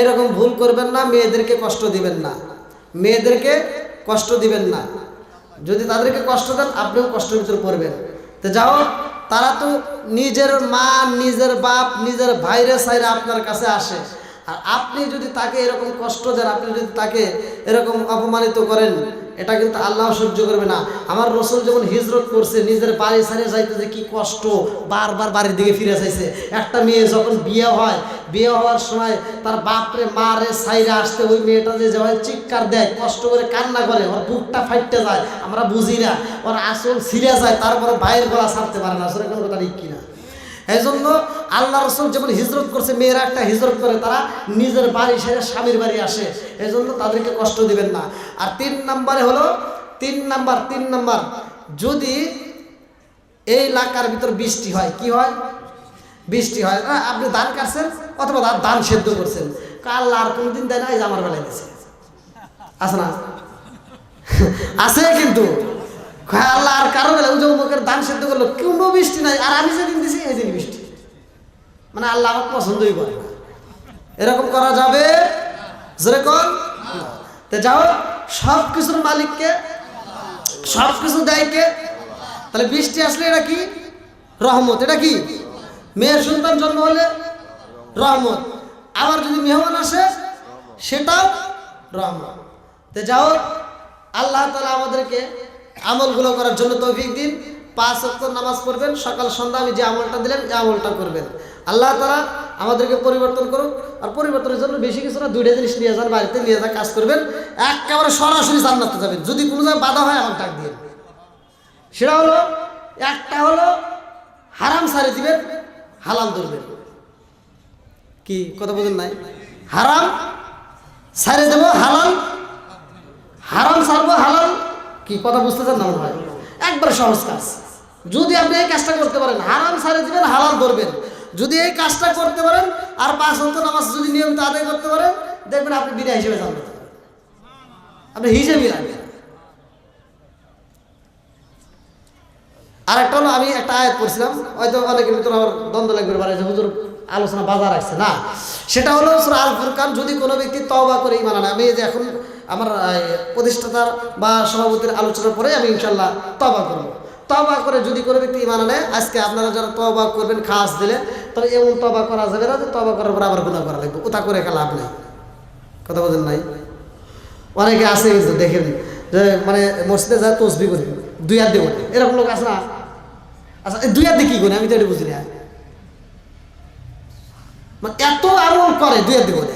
এরকম ভুল করবেন না, মেয়েদেরকে কষ্ট দিবেন না, মেয়েদেরকে কষ্ট দিবেন না। যদি তাদেরকে কষ্ট দেন আপনিও কষ্টের ভিতরে পড়বেন। তো যাও, তারা তো নিজের মা, নিজের বাপ, নিজের ভাইরে সাইরে আপনার কাছে আসে, আর আপনি যদি তাকে এরকম কষ্ট দেন, আপনি যদি তাকে এরকম অপমানিত করেন, এটা কিন্তু আল্লাহ সহ্য করবে না। আমার রাসূল যেমন হিজরত করছে, নিজের বাড়ি ছেড়ে যাইতে যে কি কষ্ট, বারবার বাড়ির দিকে ফিরে চাইছে। একটা মেয়ে যখন বিয়ে হয়, বিয়ে হওয়ার সময় তার বাপরে মারে সাইরে আসতে, ওই মেয়েটা যে যেভাবে চিৎকার দেয়, কষ্ট করে কান্না করে, ওর বুকটা ফাইটতে যায়, আমরা বুঝি না, ওর আসল ছিঁড়ে যায়, তারপরে ভাইয়ের গলা ছাড়তে পারে না। আসলে কোনো কথা ঠিক কিনা? এই জন্য আল্লাহ রাসূল যেমন হিজরত করছে, মেয়েরা একটা হিজরত করে, তারা নিজের বাড়ি ছেড়ে স্বামীর বাড়ি আসে, এই জন্য তাদেরকে কষ্ট দিবেন না। আর 3 নম্বরে হলো 3 নম্বর যদি এই এলাকার ভিতর বৃষ্টি হয়, কি হয়? বৃষ্টি হয়, আপনি ধান কাটছেন অথবা ধান সেদ্ধ করছেন, আল্লাহ আর কোনোদিন দেয় না, এই যে আমার বেলায় দিচ্ছে, আছে না? আছে কিন্তু আল্লাহ আর কারো বেলা মুখের ধান সেদ্ধ করলো, কোনো বৃষ্টি নাই, আর আমি যেদিন দিছি এই দিন বৃষ্টি, মানে আল্লাহ আমার পছন্দই করে না। এরকম করা যাবে? যেরকম তো যাও, সব কিছুর মালিককে, সব কিছু দেয় কে? তাহলে বৃষ্টি আসলে এটা কি? রহমত। এটা কি? মেয়ের সন্তান জন্ম হলে রহমত। আবার যদি মেহমান আসে সেটাও রহমত। তো যাও, আল্লাহ তাআলা আমাদেরকে আমলগুলো করার জন্য তৌফিক দিন। 5 ওয়াক্ত নামাজ পড়বেন, সকাল সন্ধ্যা আমি যে আমলটা দিলেন এই আমলটা করবেন। আল্লাহ তাআলা আমাদেরকে পরিবর্তন করুক। আর পরিবর্তনের জন্য বেশি কিছু না, 2টা জিনিস নিয়ে যান, বাড়িতে নিয়ে যা কাজ করবেন, একেবারে সরাসরি জান্নাতে যাবেন। যদি কোনো জায়গায় বাধা হয় আমার ডাক দিয়ে, সেটা হলো, একটা হলো হারাম ছাড়ে দিবেন, হালাল ধরবেন। কি কথা বলেন নাই? হারাম ছাড়ে দেবো, হালাল, হারাম ছাড়বো, হালাল। কি কথা বুঝতে চান না মনে হয়? একবারে সহজ কাজ। যদি আপনি এই কাজটা করতে পারেন, হারাম ছাড়ে দিবেন, হালাল ধরবেন, যদি এই কাজটা করতে পারেন, আর 5 ওয়াক্ত নামাজ যদি নিয়মিত আদায় করতে পারেন, দেখবেন আপনি বিনা হিসেবে জানতে পারবেন, আপনি হিসেবেই রাখবেন। আর একটা হলো, আমি একটা আয়াত পড়ছিলাম, হয়তো অনেকের ভিতরে আমার দ্বন্দ্ব লাগবে পারে যে হুজুর আলোচনা বাজার রাখছে না, সেটা হলো সূরা আল ফুরকান। যদি কোনো ব্যক্তি তওবা করে ঈমান আনে, আমি যে এখন আমার প্রতিষ্ঠাতার বা সভাপতির আলোচনার পরে আমি ইনশাআল্লাহ তওবা করব, তওবা করে যদি কোনো ব্যক্তি ঈমান আনে, আজকে আপনারা যারা তওবা করবেন খাস দিলে, তবে এমন তওবা করা যাবে না যে তওবা করার পর আবার গুনাহ করা লাগবে, ওটা করে লাভ নেই। কথা বলেন নাই? অনেকে আছে কিন্তু দেখেন যে মানে মসজিদে যায় তসবিহ করে 2 হাত দিয়ে, এরকম লোক আছে না? আচ্ছা, 2 হাত দিয়ে কি করে আমি তো এটা বুঝি না। মানে এত আমল করে 2 হাত দিয়ে করে।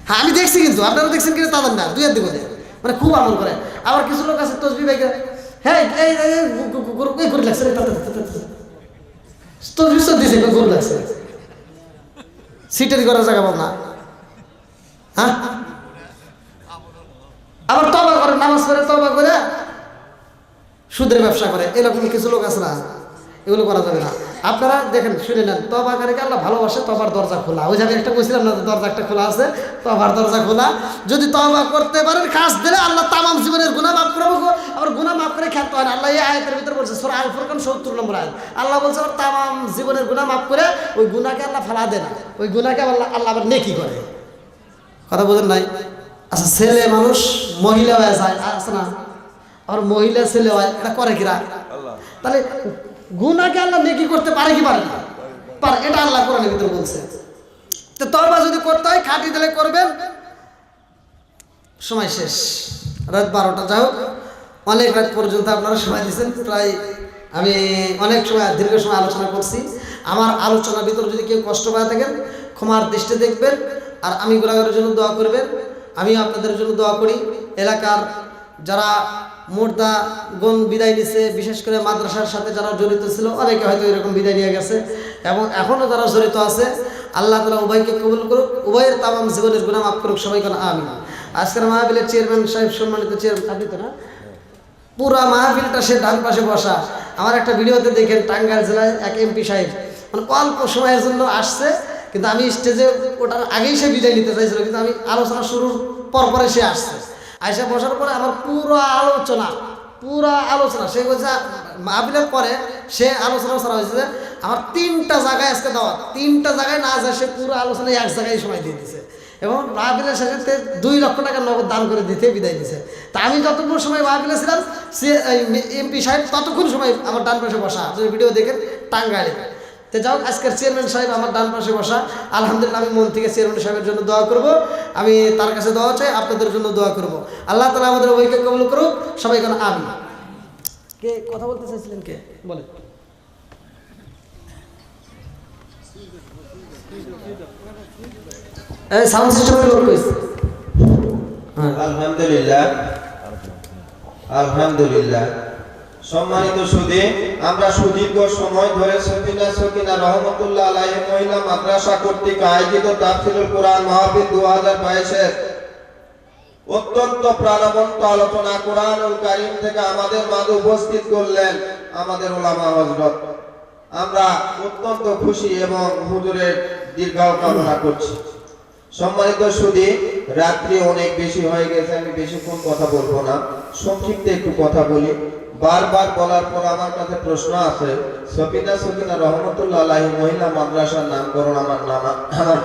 হ্যাঁ, আমি দেখছি, কিন্তু আপনারা দেখছেন কিনা তা জানি না, 2 হাত দিয়ে করে, মানে খুব আমল করে। আবার কিছু লোক আছে তসবিহ বাইকে, হ্যাঁ এই করে লাগছে, তসবিহ দিয়েছে গরু লাগছে, সিটারি করার জায়গা পাব না। হ্যাঁ, আবার তওবা করে, নামাজ পড়ে তওবা করে সুদের ব্যবসা করে, এরকম কিছু লোক আছে না? এগুলো করা যাবে না। আপনারা দেখেন, শুনে নেন, তওবা করে আল্লাহ ভালোবাসে, তওবার দরজা খোলা। ওই জায়গায় একটা বলছিলাম না, দরজা একটা খোলা আছে, তওবার দরজা খোলা। যদি তওবা করতে পারেন, খাস দিলে আল্লাহ তামাম জীবনের গুনাহ মাফ করে দেবো। আবার গুনাহ মাফ করে খেতে হয় না। আল্লাহ এই আয়াতের ভিতরে বলছে, সূরা আল ফুরকান 70 নম্বর আয়াত, আল্লাহ বলছে আমার তামাম জীবনের গুনাহ মাফ করে, ওই গুনাহকে আল্লাহ ফেলা দেয় না, ওই গুনাহকে আল্লাহ আবার নেকি করে। কথা বোঝেন নাই? আচ্ছা, ছেলে মানুষ মহিলা হয়ে যায়, আছে না? আর মহিলা ছেলে হয়, এটা করে কিরা? তাহলে গুনাহকে আল্লাহ নেকি করতে পারে কি পারে না? পারে। এটা আল্লাহ কোরআনের ভিতরে বলছে। তো তওবা যদি করতে হয়, খাঁটি দিলে করবেন। সময় শেষ, রাত 12টা। যাই হোক, অনেক রাত পর্যন্ত আপনারা সময় দিয়েছেন, প্রায় আমি অনেক সময় দীর্ঘ সময় আলোচনা করছি। আমার আলোচনার ভিতরে যদি কেউ কষ্ট পায় থাকেন ক্ষমার দৃষ্টি দেখবেন, আর আমি গুনাহগারের জন্য দোয়া করবেন। আমি আপনাদের জন্য দোয়া করি। এলাকার যারা মুর্দাগণ বিদায় নিছে, বিশেষ করে মাদ্রাসার সাথে যারা জড়িত ছিল অনেকে হয়তো এরকম বিদায় নিয়ে গেছে, এবং এখনও যারা জড়িত আছে আল্লাহ তাআলা উভয়কে কবুল করুক, উভয়ের তামাম জীবনের গুনাহ মাফ করুক, সবাই কোন আমিন। আজকের মাহফিলের চেয়ারম্যান সাহেব, সম্মানিত চেয়ারম্যান, আপনি তো না, পুরা মাহফিলটা সে ডান পাশে বসা। আমার একটা ভিডিওতে দেখেন টাঙ্গাইল জেলায় এক এমপি সাহেব মানে অল্প সময়ের জন্য আসছে, কিন্তু আমি স্টেজে ওটার আগেই সে বিদায় নিতে চাইছিল, কিন্তু আমি আলোচনা শুরুর পরে সে আসছে। আইসা বসার পরে আমার পুরো আলোচনা সে বলছে মাহফিলের পরে সে আলোচনা করা হয়েছে যে আমার 3টা জায়গায় আজকে দেওয়া, 3টা জায়গায় না যায় সে পুরো আলোচনায় এক জায়গায় সময় দিয়ে দিছে, এবং মাহফিলের শেষে 2 লক্ষ টাকা নগদ দান করে দিতে বিদায় দিছে। তা আমি যতক্ষণ সময় মাহফিলে ছিলাম সে এমপি সাহেব ততক্ষণ সময় আমার ডান পাশে বসা, যদি ভিডিও দেখেন টাঙ্গাইলে। তো যাও, আজকের চেয়ারম্যান সাহেব আমার ডান পাশে বসা, আলহামদুলিল্লাহ আমি মন থেকে চেয়ারম্যান সাহেবের জন্য দোয়া করব। আমি তার কাছে দোয়া চাই, আপনাদের জন্য দোয়া করব। আল্লাহ তাআলা আমাদের উভয়কে কবুল করুক, সবাই কেন আমিন। কে কথা বলতে চাইছিলেন, কে বলে? এই সাউন্ড সিস্টেমের লোক কইছে। আলহামদুলিল্লাহ, আলহামদুলিল্লাহ। সম্মানিত সুধী, আমরা সুদীর্ঘ সময় ধরে সকিনা রহমতুল্লাহ আলাইহি মহিলা মাদ্রাসা কর্তৃক আয়োজিত তাফসীরুল কোরআন মাহফিল 2022-এর অত্যন্ত প্রাণবন্ত আলোচনা কোরআনুল কারীম থেকে আমাদের মাঝে উপস্থিত করলেন আমাদের উলামা হযরত। আমরা অত্যন্ত খুশি এবং হুজুরের দীর্ঘায়ু কামনা করছি। সম্মানিত সুধী, রাত্রি অনেক বেশি হয়ে গেছে, আমি বেশিক্ষণ কথা বলবো না, সংক্ষিপ্ত একটু কথা বলি। বারবার বলার পর আমার কাছে প্রশ্ন আছে, সকিনা রহমতুল্লাহ আলাইহি মহিলা মাদ্রাসার নামকরণ আমার